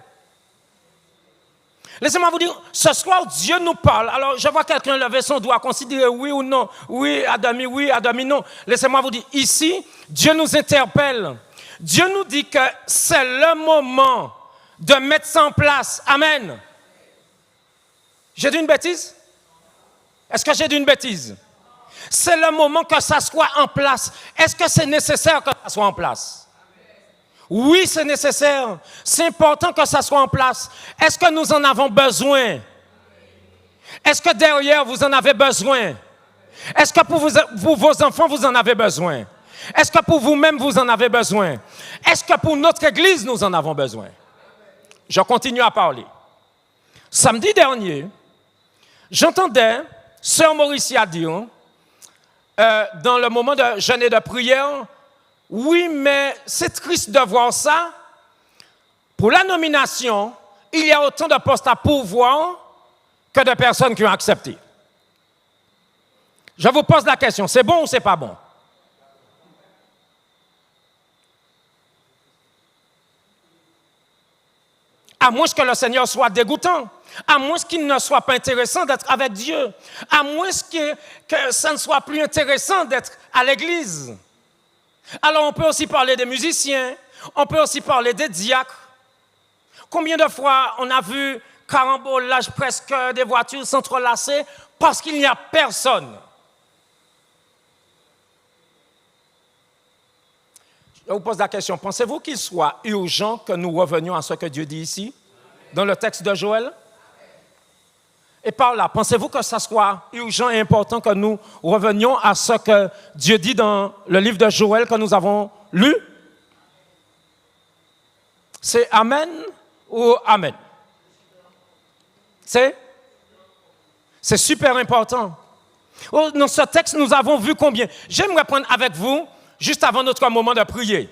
Laissez-moi vous dire, ce soir, Dieu nous parle. Alors, je vois quelqu'un lever son doigt, considérer oui ou non. Oui, à demi, non. Laissez-moi vous dire, ici, Dieu nous interpelle. Dieu nous dit que c'est le moment de mettre ça en place. Amen. J'ai dit une bêtise? Est-ce que j'ai dit une bêtise? C'est le moment que ça soit en place. Est-ce que c'est nécessaire que ça soit en place? Oui, c'est nécessaire. C'est important que ça soit en place. Est-ce que nous en avons besoin? Est-ce que derrière, vous en avez besoin? Est-ce que pour vos enfants, vous en avez besoin? Est-ce que pour vous-même, vous en avez besoin? Est-ce que pour notre Église, nous en avons besoin? Je continue à parler. Samedi dernier, j'entendais Sœur Mauricia dire, dans le moment de jeûne et de prière, oui, mais c'est triste de voir ça. Pour la nomination, il y a autant de postes à pourvoir que de personnes qui ont accepté. Je vous pose la question, c'est bon ou c'est pas bon? À moins que le Seigneur soit dégoûtant, à moins qu'il ne soit pas intéressant d'être avec Dieu, à moins que ça ne soit plus intéressant d'être à l'Église. Alors on peut aussi parler des musiciens, on peut aussi parler des diacres. Combien de fois on a vu carambolage presque des voitures s'entrelacer parce qu'il n'y a personne? Je vous pose la question, pensez-vous qu'il soit urgent que nous revenions à ce que Dieu dit ici, dans le texte de Joël? Et par là, pensez-vous que ça soit urgent et important que nous revenions à ce que Dieu dit dans le livre de Joël que nous avons lu? C'est Amen ou Amen? C'est super important. Dans ce texte, nous avons vu combien? J'aimerais prendre avec vous, juste avant notre moment de prier,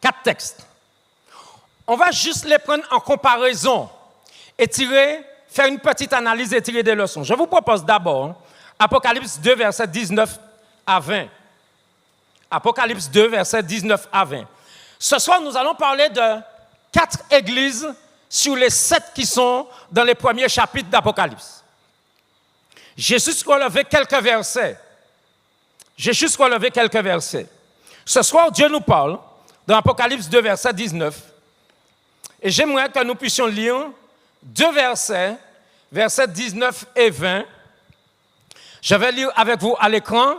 4 textes. On va juste les prendre en comparaison et faire une petite analyse et tirer des leçons. Je vous propose d'abord Apocalypse 2, versets 19 à 20. Apocalypse 2, versets 19 à 20. Ce soir, nous allons parler de 4 églises sur les 7 qui sont dans les premiers chapitres d'Apocalypse. J'ai juste relevé quelques versets. Ce soir, Dieu nous parle dans Apocalypse 2, verset 19. Et j'aimerais que nous puissions lire 2 versets, versets 19 et 20. Je vais lire avec vous à l'écran.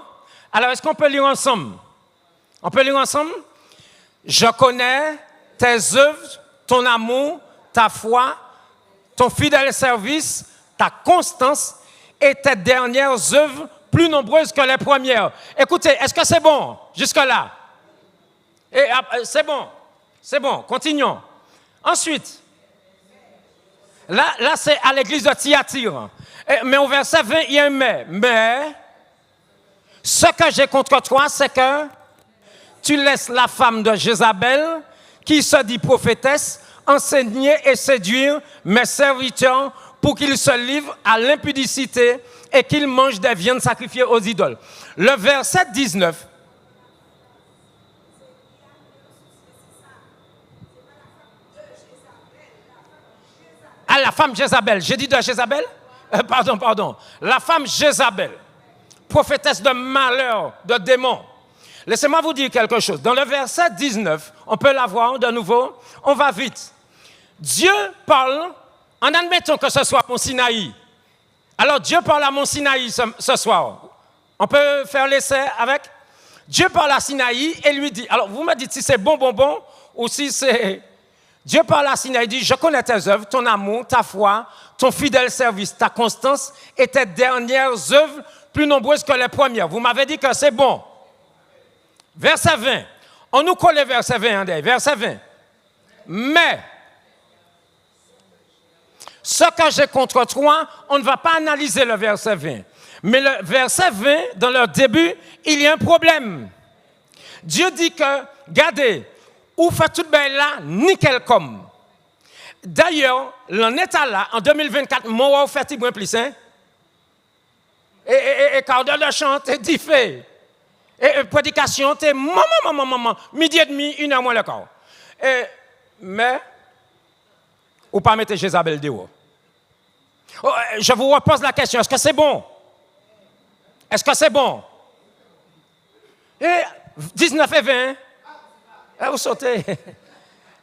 Alors, est-ce qu'on peut lire ensemble? On peut lire ensemble? Je connais tes œuvres, ton amour, ta foi, ton fidèle service, ta constance et tes dernières œuvres plus nombreuses que les premières. Écoutez, est-ce que c'est bon jusque-là? C'est bon, continuons. Ensuite, là c'est à l'église de Thyatire. Mais au verset 20, il y a un mais. Mais, ce que j'ai contre toi, c'est que tu laisses la femme de Jézabel, qui se dit prophétesse, enseigner et séduire mes serviteurs pour qu'ils se livrent à l'impudicité et qu'ils mangent des viandes sacrifiées aux idoles. Le verset 19. Ah, la femme Jézabel. J'ai dit de Jézabel? Pardon. La femme Jézabel, prophétesse de malheur, de démons. Laissez-moi vous dire quelque chose. Dans le verset 19, on peut la voir de nouveau. On va vite. Dieu parle, en admettant que ce soit Mont Sinaï. Alors Dieu parle à Mont Sinaï ce soir. On peut faire l'essai avec? Dieu parle à Sinaï et lui dit, alors vous me dites si c'est bon ou si c'est Dieu parle à Sinaï, il dit, je connais tes œuvres, ton amour, ta foi, ton fidèle service, ta constance et tes dernières œuvres plus nombreuses que les premières. Vous m'avez dit que c'est bon. Verset 20. On nous colle verset 20, verset 20. Mais, ce que j'ai contre toi, on ne va pas analyser le verset 20. Mais le verset 20, dans leur début, il y a un problème. Dieu dit que, regardez, ou fait tout bien là, nickel comme. D'ailleurs, l'en état là, en 2024, moi, fait il moins plus, hein? Et quart d'heure de chant, t'es diffé. Et prédication, t'es maman, midi et demi, 1h moins le quart. Mais, ou pas mettre Jézabel dehors. Je vous repose la question, est-ce que c'est bon? Est-ce que c'est bon? Et 19 et 20, vous sautez.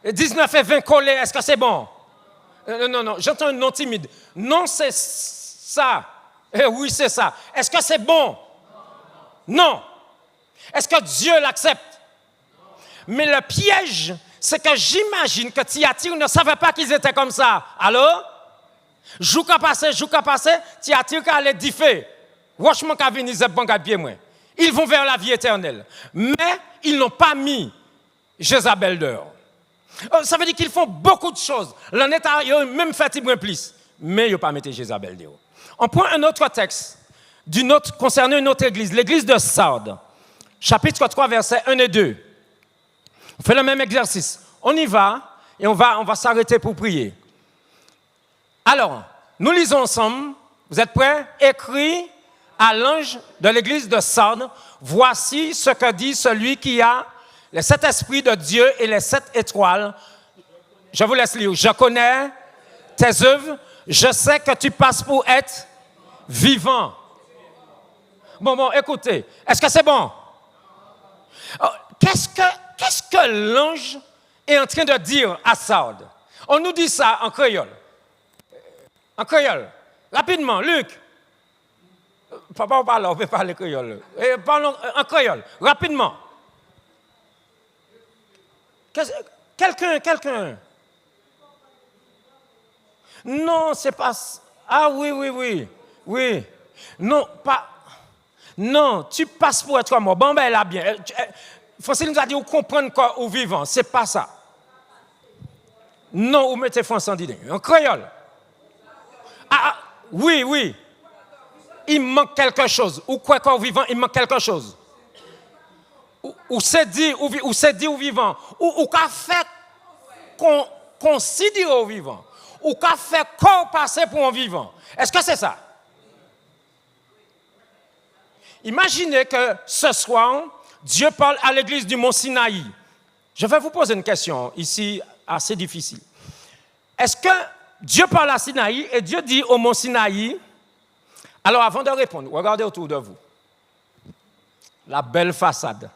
19 et 20 collés, est-ce que c'est bon? Non, j'entends un non timide. Non, c'est ça. Oui, c'est ça. Est-ce que c'est bon? Non. Est-ce que Dieu l'accepte? Mais le piège, c'est que j'imagine que Thyatire ne savait pas qu'ils étaient comme ça. Alors, jour qu'a passé, Thyatire allait differ. Rochement qu'a venu, ils vont vers la vie éternelle. Mais ils n'ont pas mis Jézabel dehors. Ça veut dire qu'ils font beaucoup de choses. L'en état, ils ont même fait un plus. Mais ils n'ont pas mis Jézabel dehors. On prend un autre texte concernant une autre église, l'église de Sardes, chapitre 3, versets 1 et 2. On fait le même exercice. On y va et on va s'arrêter pour prier. Alors, nous lisons ensemble. Vous êtes prêts? Écrit à l'ange de l'église de Sardes, voici ce que dit celui qui a les 7 esprits de Dieu et les 7 étoiles. Je vous laisse lire. Je connais tes œuvres. Je sais que tu passes pour être vivant. Bon, écoutez. Est-ce que c'est bon? Qu'est-ce que l'ange est en train de dire à Sardes? On nous dit ça en créole. En créole. Rapidement, Luc. Papa, on peut parler créole. Parlons en créole. Rapidement. Quelqu'un. Non, c'est pas... Ah oui. Non, pas... Non, tu passes pour être mort. Bon, ben là, bien. Francine nous a dit, vous comprenez quoi, ou vivant. C'est pas ça. Non, vous mettez français en disant. En créole. Oui. Il manque quelque chose. Ou quoi qu'au vivant, il manque quelque chose. Ou c'est dit, ou vivant. Ou qu'a fait qu'on considère au vivant. Ou qu'a fait qu'on passe pour un vivant. Est-ce que c'est ça? Imaginez que ce soir, Dieu parle à l'église du Mont Sinaï. Je vais vous poser une question ici assez difficile. Est-ce que Dieu parle à Sinaï et Dieu dit au Mont Sinaï, alors avant de répondre, regardez autour de vous. La belle façade.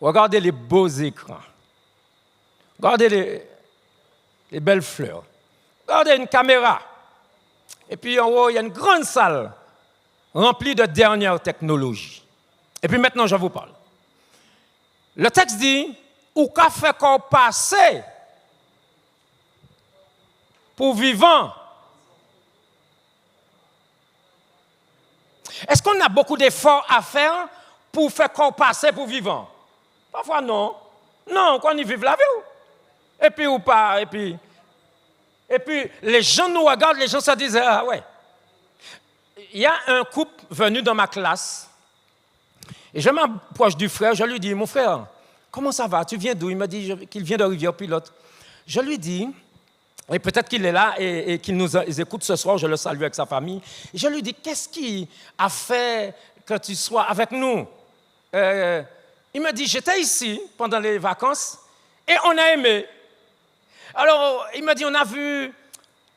Regardez les beaux écrans. Regardez les belles fleurs. Regardez une caméra. Et puis en haut, il y a une grande salle remplie de dernières technologies. Et puis maintenant, je vous parle. Le texte dit, ou qu'a fait qu'on passe pour vivant. Est-ce qu'on a beaucoup d'efforts à faire pour faire qu'on passe pour vivant? Parfois non. Non, qu'on y vive la vie. Et puis ou pas, et puis les gens nous regardent, les gens se disent, ah ouais. Il y a un couple venu dans ma classe, et je m'approche du frère, je lui dis, mon frère, comment ça va? Tu viens d'où? Il me dit qu'il vient de Rivière-Pilote. Je lui dis, et peut-être qu'il est là et qu'il nous écoute ce soir, je le salue avec sa famille. Et je lui dis, qu'est-ce qui a fait que tu sois avec nous? Il me dit, j'étais ici pendant les vacances et on a aimé. Alors, il me dit, on a vu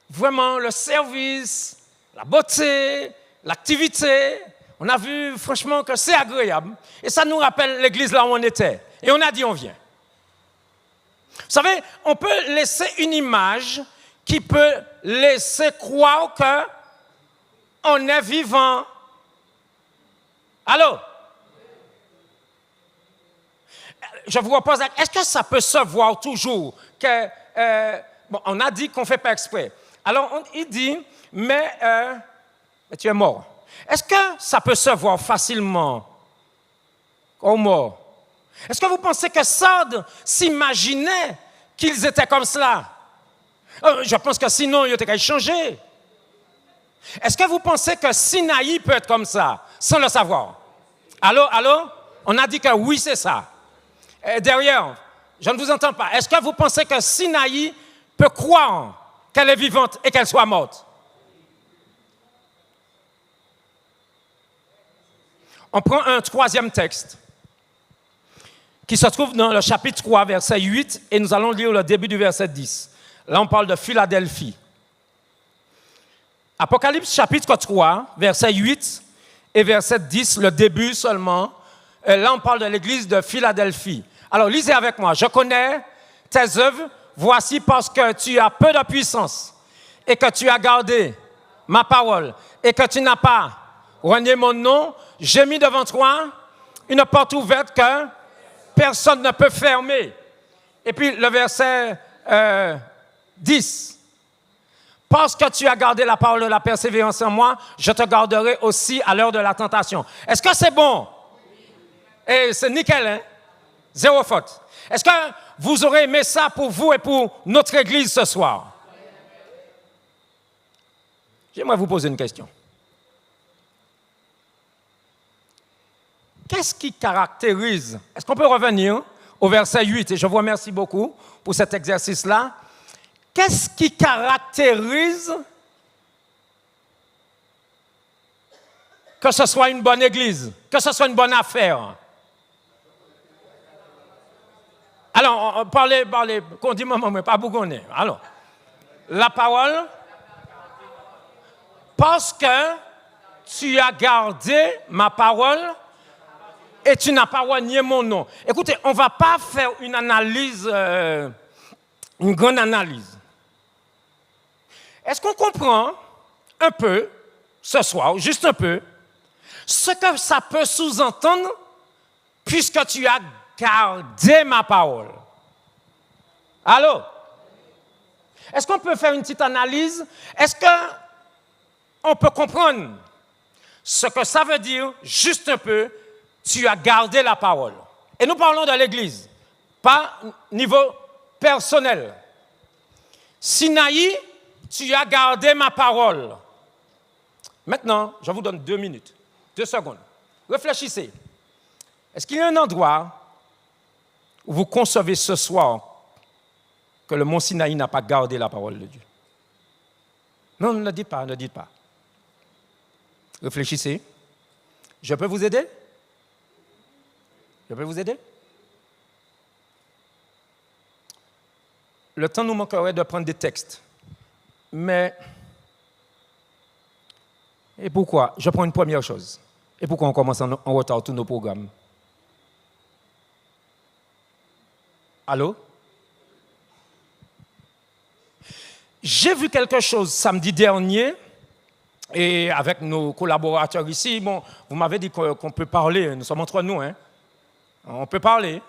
vraiment le service, la beauté, l'activité. On a vu franchement que c'est agréable. Et ça nous rappelle l'église là où on était. Et on a dit, on vient. Vous savez, on peut laisser une image qui peut laisser croire qu'on est vivant. Allô? je vous repose, est-ce que ça peut se voir toujours que, bon, on a dit qu'on ne fait pas exprès. Alors, il dit, mais tu es mort. Est-ce que ça peut se voir facilement au mort? Est-ce que vous pensez que Sardes s'imaginait qu'ils étaient comme cela? Je pense que sinon, il aurait changé. Est-ce que vous pensez que Sinaï peut être comme ça, sans le savoir? Allô? On a dit que oui, c'est ça. Et derrière, je ne vous entends pas. Est-ce que vous pensez que Sinaï peut croire qu'elle est vivante et qu'elle soit morte? On prend un troisième texte qui se trouve dans le chapitre 3, verset 8, et nous allons lire le début du verset 10. Là, on parle de Philadelphie. Apocalypse chapitre 3, verset 8 et verset 10, le début seulement. Là, on parle de l'église de Philadelphie. Alors, lisez avec moi. Je connais tes œuvres. Voici parce que tu as peu de puissance et que tu as gardé ma parole et que tu n'as pas renié mon nom. J'ai mis devant toi une porte ouverte que personne ne peut fermer. Et puis, le verset 10. Parce que tu as gardé la parole de la persévérance en moi, je te garderai aussi à l'heure de la tentation. Est-ce que c'est bon? Et c'est nickel, hein? Zéro faute. Est-ce que vous aurez aimé ça pour vous et pour notre église ce soir? J'aimerais vous poser une question. Qu'est-ce qui caractérise? Est-ce qu'on peut revenir au verset 8? Et je vous remercie beaucoup pour cet exercice-là. Qu'est-ce qui caractérise que ce soit une bonne église, que ce soit une bonne affaire? Alors, parlez, qu'on dit maman, mais pas bougonner. Alors, la parole, parce que tu as gardé ma parole et tu n'as pas renié mon nom. Écoutez, on ne va pas faire une analyse, une grande analyse. Est-ce qu'on comprend un peu, ce soir, juste un peu, ce que ça peut sous-entendre puisque tu as gardé ma parole? Allô? Est-ce qu'on peut faire une petite analyse? Est-ce qu'on peut comprendre ce que ça veut dire, juste un peu, tu as gardé la parole? Et nous parlons de l'Église, pas niveau personnel. Sinaï, tu as gardé ma parole. Maintenant, je vous donne 2 minutes, 2 secondes. Réfléchissez. Est-ce qu'il y a un endroit où vous concevez ce soir que le mont Sinaï n'a pas gardé la parole de Dieu? Non, ne dites pas, ne dites pas. Réfléchissez. Je peux vous aider? Je peux vous aider? Le temps nous manquerait de prendre des textes. Mais, et pourquoi? Je prends une première chose. Et pourquoi on commence en retard tous nos programmes? Allô? J'ai vu quelque chose samedi dernier, et avec nos collaborateurs ici, bon, vous m'avez dit qu'on peut parler, nous sommes entre nous, hein? On peut parler.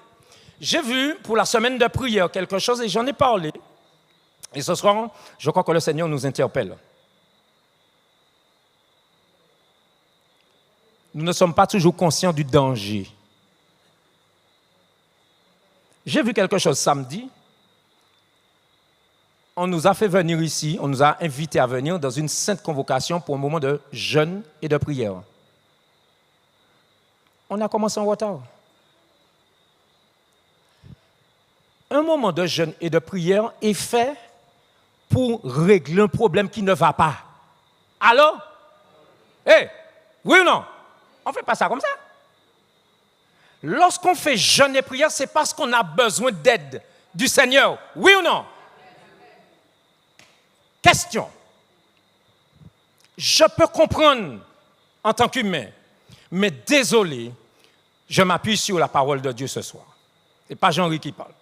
J'ai vu pour la semaine de prière quelque chose et j'en ai parlé. Et ce soir, je crois que le Seigneur nous interpelle. Nous ne sommes pas toujours conscients du danger. J'ai vu quelque chose samedi. On nous a fait venir ici, on nous a invités à venir dans une sainte convocation pour un moment de jeûne et de prière. On a commencé en retard. Un moment de jeûne et de prière est fait pour régler un problème qui ne va pas. Alors? Oui ou non? On ne fait pas ça comme ça. Lorsqu'on fait jeûne et prière, c'est parce qu'on a besoin d'aide du Seigneur. Oui ou non? Question. Je peux comprendre en tant qu'humain, mais désolé, je m'appuie sur la parole de Dieu ce soir. Ce n'est pas Jean-Louis qui parle.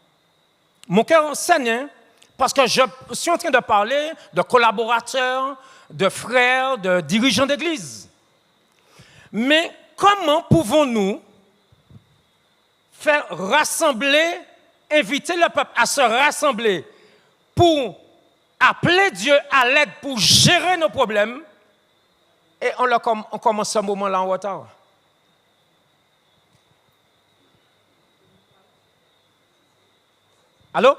Mon cœur enseigne parce que je suis en train de parler de collaborateurs, de frères, de dirigeants d'église. Mais comment pouvons-nous faire rassembler, inviter le peuple à se rassembler pour appeler Dieu à l'aide pour gérer nos problèmes. Et on commence ce moment-là en retard. Allô?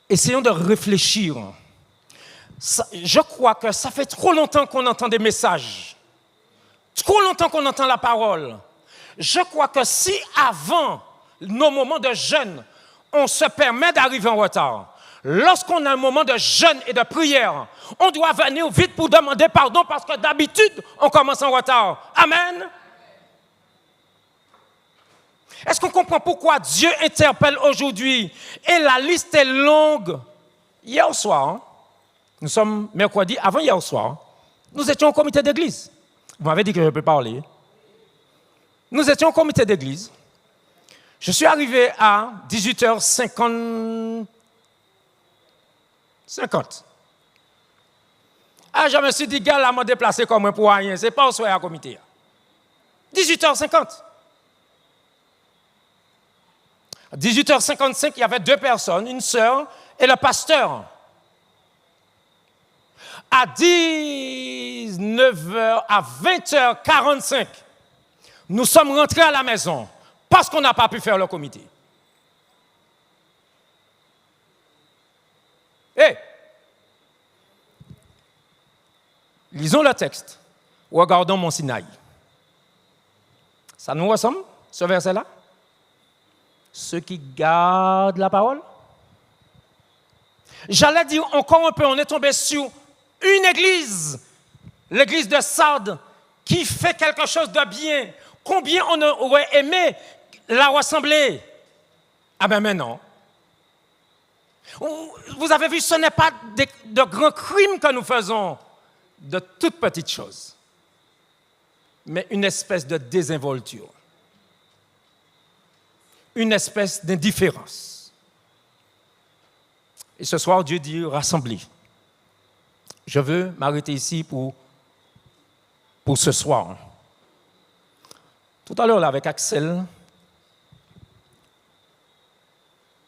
Essayons de réfléchir. Je crois que ça fait trop longtemps qu'on entend des messages. Trop longtemps qu'on entend la parole. Je crois que si avant nos moments de jeûne, on se permet d'arriver en retard, lorsqu'on a un moment de jeûne et de prière, on doit venir vite pour demander pardon parce que d'habitude, on commence en retard. Amen. Est-ce qu'on comprend pourquoi Dieu interpelle aujourd'hui? Et la liste est longue. Hier soir, nous sommes mercredi, avant hier soir, nous étions au comité d'église. Vous m'avez dit que je peux parler. Nous étions au comité d'église. Je suis arrivé à 18h50. Ah, je me suis dit, gars, là, m'a déplacé comme un pour rien. C'est pas au soir à comité. 18h50. À 18h55, il y avait 2 personnes, une sœur et le pasteur. À 19h, à 20h45, nous sommes rentrés à la maison parce qu'on n'a pas pu faire le comité. Lisons le texte. Regardons mon Sinaï. Ça nous ressemble, ce verset-là? Ceux qui gardent la parole. J'allais dire encore un peu, on est tombé sur une église, l'église de Sardes, qui fait quelque chose de bien. Combien on aurait aimé la rassembler? Ah ben non. Vous avez vu, ce n'est pas de grands crimes que nous faisons, de toutes petites choses, mais une espèce de désinvolture. Une espèce d'indifférence. Et ce soir, Dieu dit rassembler. Je veux m'arrêter ici pour ce soir. Tout à l'heure, là, avec Axel,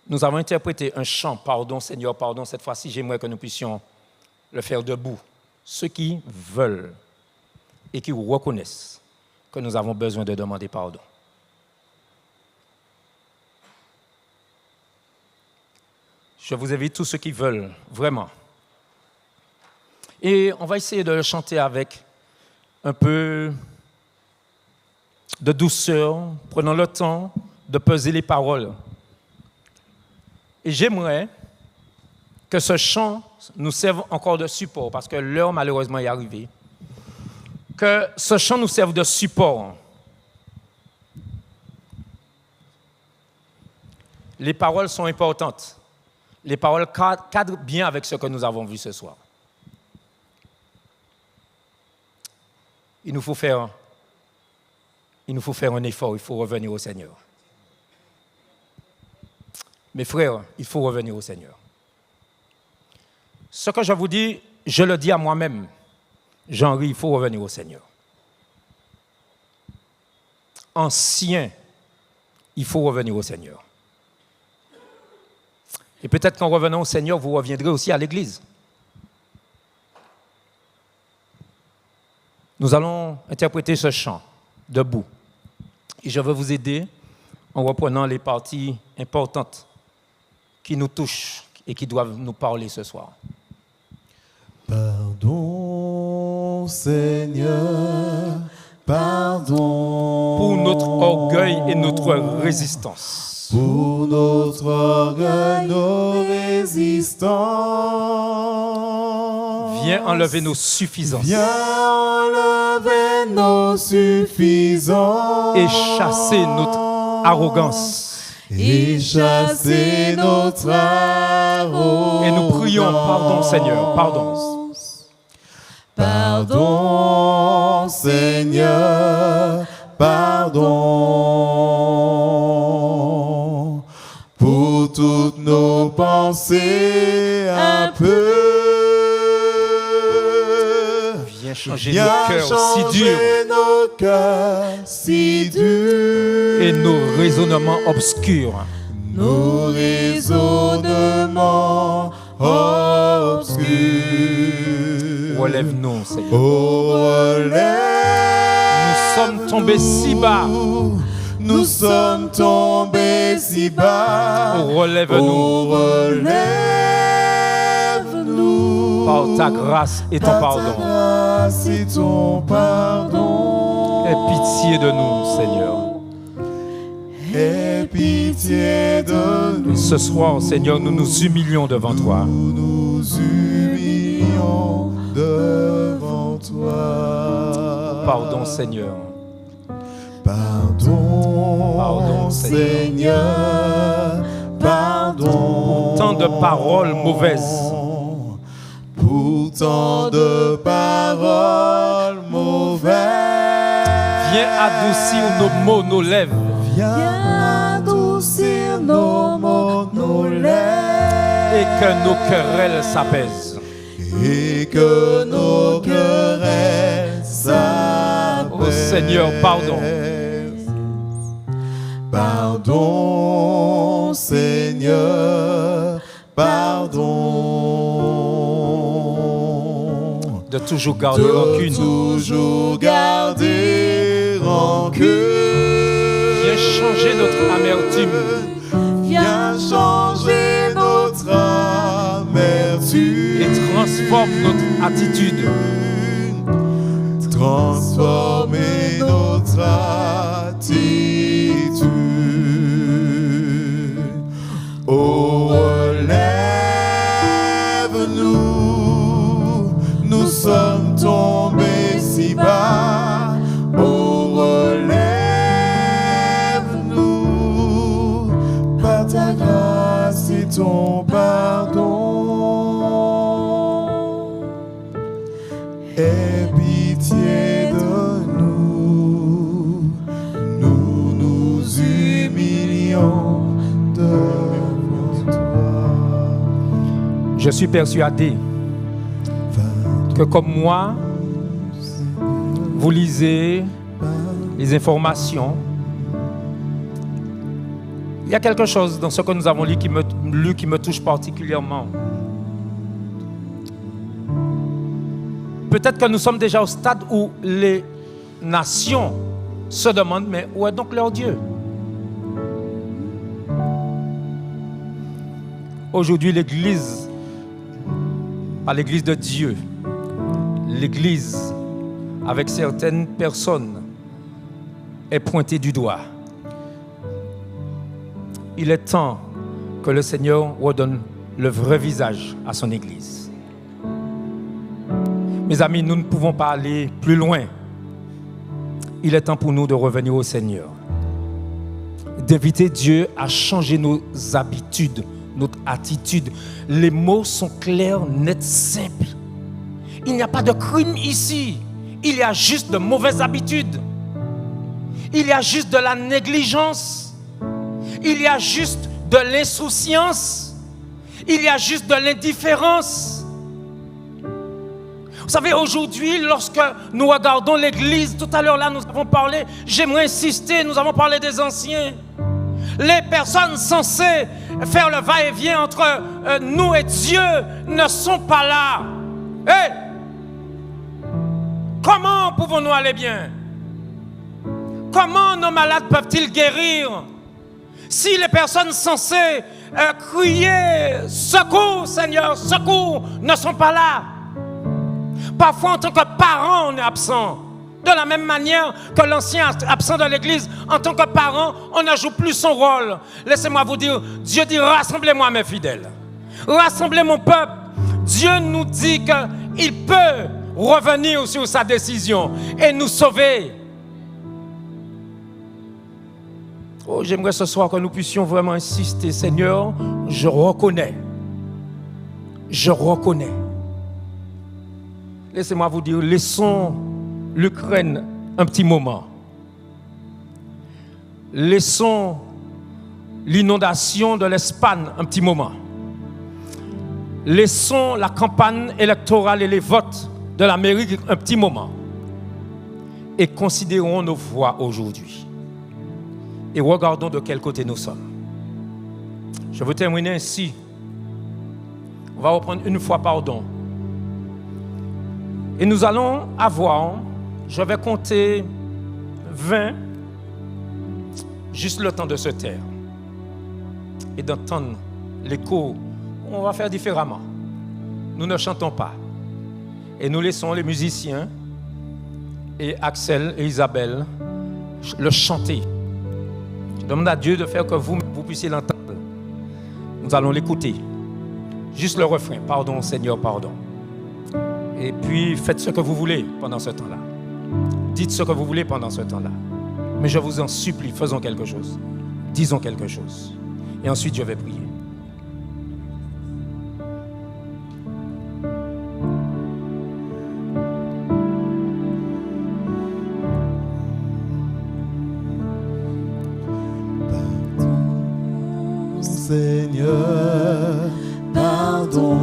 nous avons interprété un chant, pardon Seigneur, pardon. Cette fois-ci, j'aimerais que nous puissions le faire debout. Ceux qui veulent et qui reconnaissent que nous avons besoin de demander pardon. Je vous invite tous ceux qui veulent, vraiment. Et on va essayer de le chanter avec un peu de douceur, prenant le temps de peser les paroles. Et j'aimerais que ce chant nous serve encore de support, parce que l'heure malheureusement est arrivée. Que ce chant nous serve de support. Les paroles sont importantes. Les paroles cadrent bien avec ce que nous avons vu ce soir. Il nous faut faire un effort, il faut revenir au Seigneur. Mes frères, il faut revenir au Seigneur. Ce que je vous dis, je le dis à moi-même. Jean-Henri, il faut revenir au Seigneur. Ancien, il faut revenir au Seigneur. Et peut-être qu'en revenant au Seigneur, vous reviendrez aussi à l'Église. Nous allons interpréter ce chant debout. Et je vais vous aider en reprenant les parties importantes qui nous touchent et qui doivent nous parler ce soir. Pardon, Seigneur, pardon. Pour notre orgueil et notre résistance. Pour notre orgueil, nos résistances. Viens enlever nos suffisances. Viens enlever nos suffisances. Et chasser notre arrogance. Et chasser notre arrogance. Et nous prions, pardon Seigneur, pardon. Pardon Seigneur, pardon. Pour toutes nos pensées un peu. changé Viens nos cœurs si changer durs nos cœurs si durs et nos raisonnements obscurs. nos raisonnements obscurs. Relève-nous, Seigneur. Oh, relève. Nous sommes tombés si bas. Nous sommes tombés si bas. Oh, relève-nous. Oh, relève-nous. Par ta grâce et ton Par pardon. ta grâce et ton pardon. Aie pitié de nous, Seigneur. Aie pitié de nous. Et ce soir, Seigneur, nous nous humilions devant toi. Nous nous humilions devant toi. Pardon, Seigneur. Pardon, Seigneur. Pardon. Tant de paroles mauvaises. Pour tant de paroles mauvaises. Viens adoucir nos mots, nos lèvres. Viens adoucir nos mots, nos lèvres. Et que nos querelles s'apaisent. Et que nos querelles s'apaisent. Oh Seigneur, pardon. Pardon, Seigneur, pardon. De toujours garder rancune. Toujours garder rancune. Viens changer notre amertume. Viens changer notre amertume. Et transforme notre attitude. Transformer notre attitude. Oh, relève-nous, nous sommes tombés si bas. Oh, relève-nous, par ta grâce et ton pardon. Aie pitié de nous, nous nous humilions devant toi. Je suis persuadé que comme moi, vous lisez les informations. Il y a quelque chose dans ce que nous avons lu qui me touche particulièrement. Peut-être que nous sommes déjà au stade où les nations se demandent, mais où est donc leur Dieu? Aujourd'hui, l'Église, pas l'Église de Dieu, l'Église avec certaines personnes est pointée du doigt. Il est temps que le Seigneur redonne le vrai visage à son Église. Mes amis, nous ne pouvons pas aller plus loin. Il est temps pour nous de revenir au Seigneur, d'inviter Dieu à changer nos habitudes, notre attitude. Les mots sont clairs, nets, simples. Il n'y a pas de crime ici. Il y a juste de mauvaises habitudes. Il y a juste de la négligence. Il y a juste de l'insouciance. Il y a juste de l'indifférence. Vous savez, aujourd'hui, lorsque nous regardons l'Église, tout à l'heure là, nous avons parlé, j'aimerais insister, nous avons parlé des anciens. Les personnes censées faire le va-et-vient entre nous et Dieu ne sont pas là. Hey! Comment pouvons-nous aller bien? Comment nos malades peuvent-ils guérir? Si les personnes censées crier « Secours, Seigneur, secours !» ne sont pas là. Parfois, en tant que parent, on est absent. De la même manière que l'ancien absent de l'église, en tant que parent, on ne joue plus son rôle. Laissez-moi vous dire, Dieu dit, rassemblez-moi mes fidèles. Rassemblez mon peuple. Dieu nous dit qu'il peut revenir sur sa décision et nous sauver. Oh, j'aimerais ce soir que nous puissions vraiment insister, Seigneur, je reconnais. Je reconnais. Laissez-moi vous dire, laissons l'Ukraine un petit moment. Laissons l'inondation de l'Espagne un petit moment. Laissons la campagne électorale et les votes de l'Amérique un petit moment et considérons nos voies aujourd'hui. Et regardons de quel côté nous sommes. Je veux terminer ainsi. On va reprendre une fois pardon. Et nous allons avoir, je vais compter 20, juste le temps de se taire et d'entendre l'écho. On va faire différemment. Nous ne chantons pas. Et nous laissons les musiciens et Axel et Isabelle le chanter. Je demande à Dieu de faire que vous puissiez l'entendre. Nous allons l'écouter. Juste le refrain. Pardon, Seigneur, pardon. Et puis, faites ce que vous voulez pendant ce temps-là. Dites ce que vous voulez pendant ce temps-là. Mais je vous en supplie, faisons quelque chose. Disons quelque chose. Et ensuite, je vais prier. Seigneur, pardon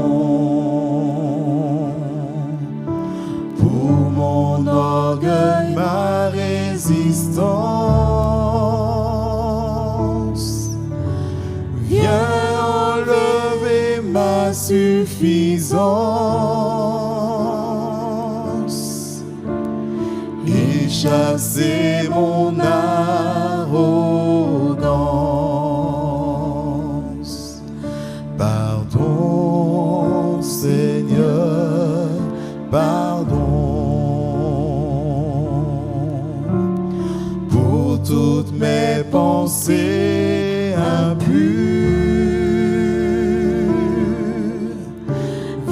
pour mon orgueil, ma résistance. Viens enlever ma suffisance et chasser mon arrogance. Pardon, Seigneur, pardon pour toutes mes pensées impures.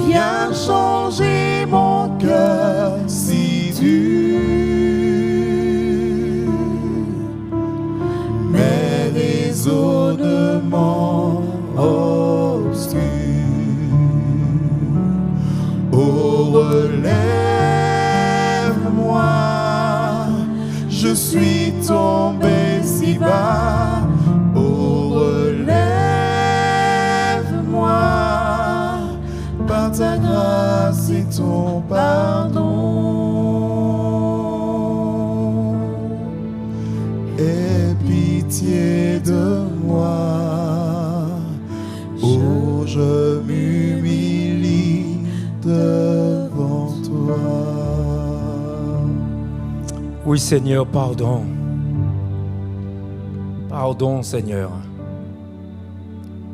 Viens changer mon cœur si dur. Mes raisonnements obscurs. Oh, relève-moi, je suis tombé si bas. Oh, relève-moi, par ta grâce et ton pardon. Aie pitié de moi. Oh, je m'humilie devant toi. Oui, Seigneur, pardon. Pardon, Seigneur.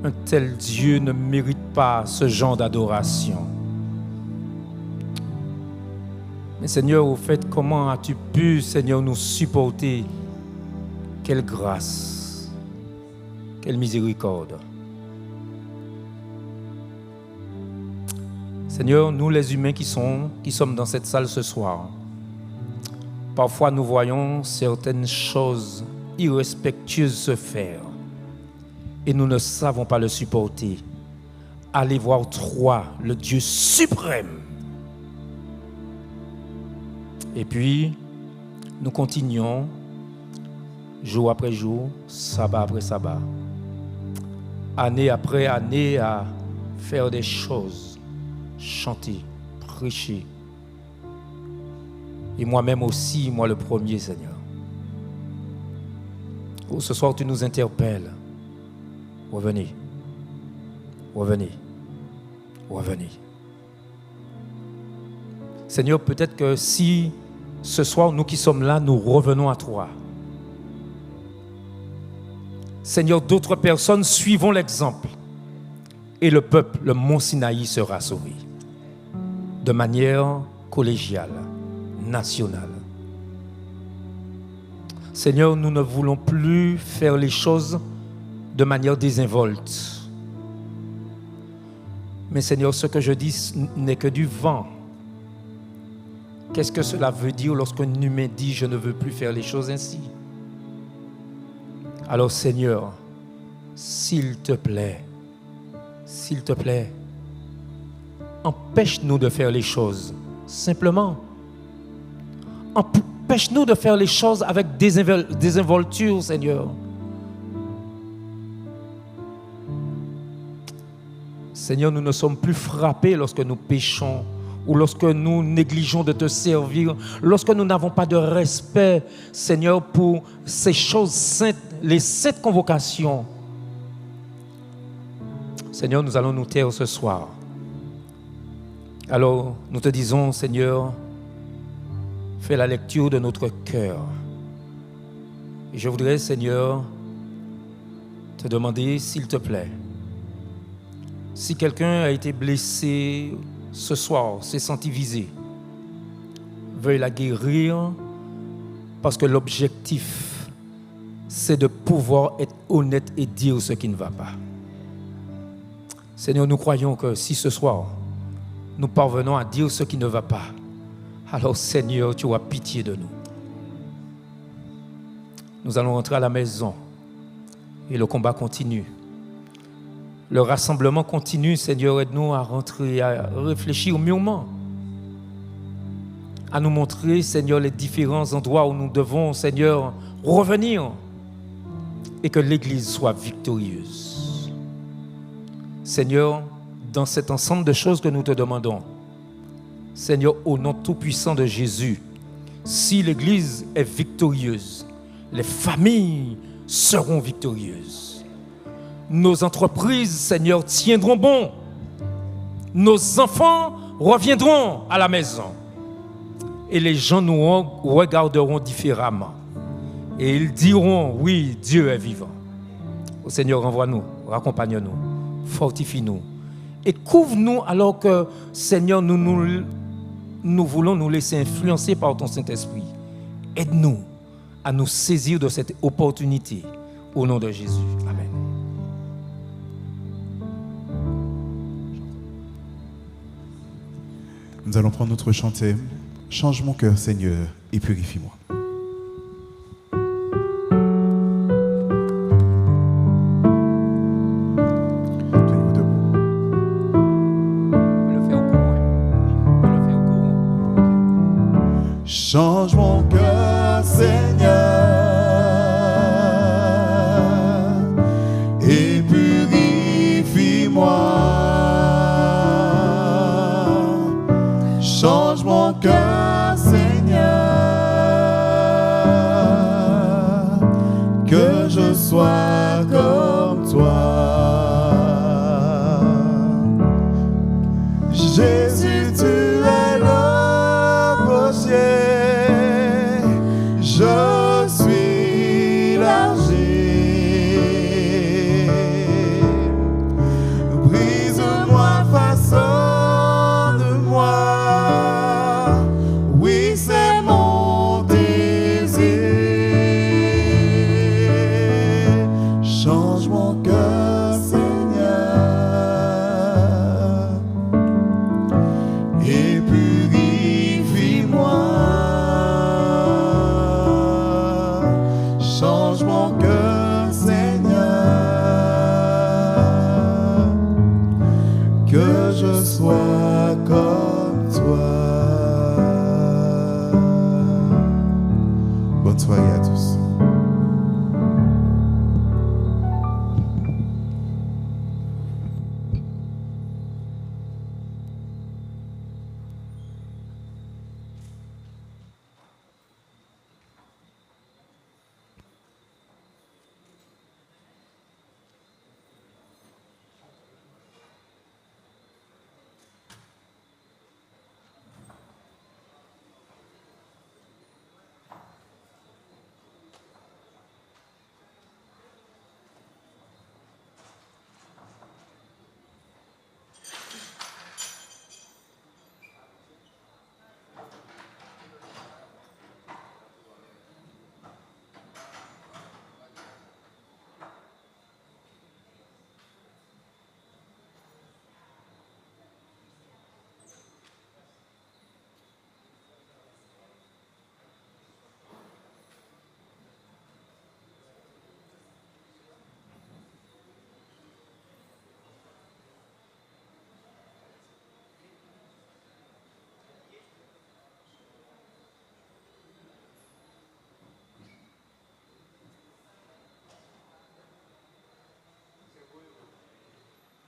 Un tel Dieu ne mérite pas ce genre d'adoration. Mais Seigneur, au fait, comment as-tu pu, Seigneur, nous supporter? Quelle grâce, quelle miséricorde. Seigneur, nous les humains qui sommes dans cette salle ce soir, parfois nous voyons certaines choses irrespectueuses se faire et nous ne savons pas le supporter. Allez voir toi, le Dieu suprême. Et puis, nous continuons jour après jour, sabbat après sabbat, année après année à faire des choses, chanter, prêcher. Et moi-même aussi, moi le premier, Seigneur. Oh, ce soir, tu nous interpelles. Revenez. Revenez. Revenez. Seigneur, peut-être que si ce soir, nous qui sommes là, nous revenons à toi. Seigneur, d'autres personnes suivront l'exemple. Et le peuple, le mont Sinaï sera sauvé. De manière collégiale, nationale. Seigneur, nous ne voulons plus faire les choses de manière désinvolte. Mais Seigneur, ce que je dis n'est que du vent. Qu'est-ce que cela veut dire lorsqu'un humain dit « je ne veux plus faire les choses ainsi » ? Alors Seigneur, s'il te plaît, empêche-nous de faire les choses simplement. Empêche-nous de faire les choses avec désinvolture, Seigneur. Seigneur, nous ne sommes plus frappés lorsque nous péchons ou lorsque nous négligeons de te servir, lorsque nous n'avons pas de respect, Seigneur, pour ces choses saintes, les saintes convocations. Seigneur, nous allons nous taire ce soir. Alors, nous te disons, Seigneur, fais la lecture de notre cœur. Et je voudrais, Seigneur, te demander, s'il te plaît, si quelqu'un a été blessé ce soir, s'est senti visé, veuille la guérir, parce que l'objectif, c'est de pouvoir être honnête et dire ce qui ne va pas. Seigneur, nous croyons que si ce soir, nous parvenons à dire ce qui ne va pas, alors Seigneur, tu auras pitié de nous. Nous allons rentrer à la maison et le combat continue. Le rassemblement continue, Seigneur, aide-nous à rentrer, à réfléchir mûrement, à nous montrer, Seigneur, les différents endroits où nous devons, Seigneur, revenir et que l'Église soit victorieuse. Seigneur, dans cet ensemble de choses que nous te demandons, Seigneur, au nom tout-puissant de Jésus, si l'Église est victorieuse, les familles seront victorieuses. Nos entreprises, Seigneur, tiendront bon. Nos enfants reviendront à la maison. Et les gens nous regarderont différemment. Et ils diront, oui, Dieu est vivant. Oh Seigneur, envoie-nous, raccompagne-nous, fortifie-nous. Et couvre-nous alors que, Seigneur, nous voulons nous laisser influencer par ton Saint-Esprit. Aide-nous à nous saisir de cette opportunité. Au nom de Jésus. Amen. Nous allons prendre notre chantier. Change mon cœur, Seigneur, et purifie-moi. Tenez-vous debout. On le fait au courant. On le fait au courant. Change mon cœur, Seigneur, et purifie-moi. Change mon cœur, Seigneur, que je sois comme toi. Jésus, tu es le rocher, je suis l'argile. Brise-moi, façonne-moi. Oui, c'est mon désir. Change mon cœur, Seigneur, et purifie-moi. Change mon cœur, Seigneur, que je sois comme toi. Bonne soirée à tous.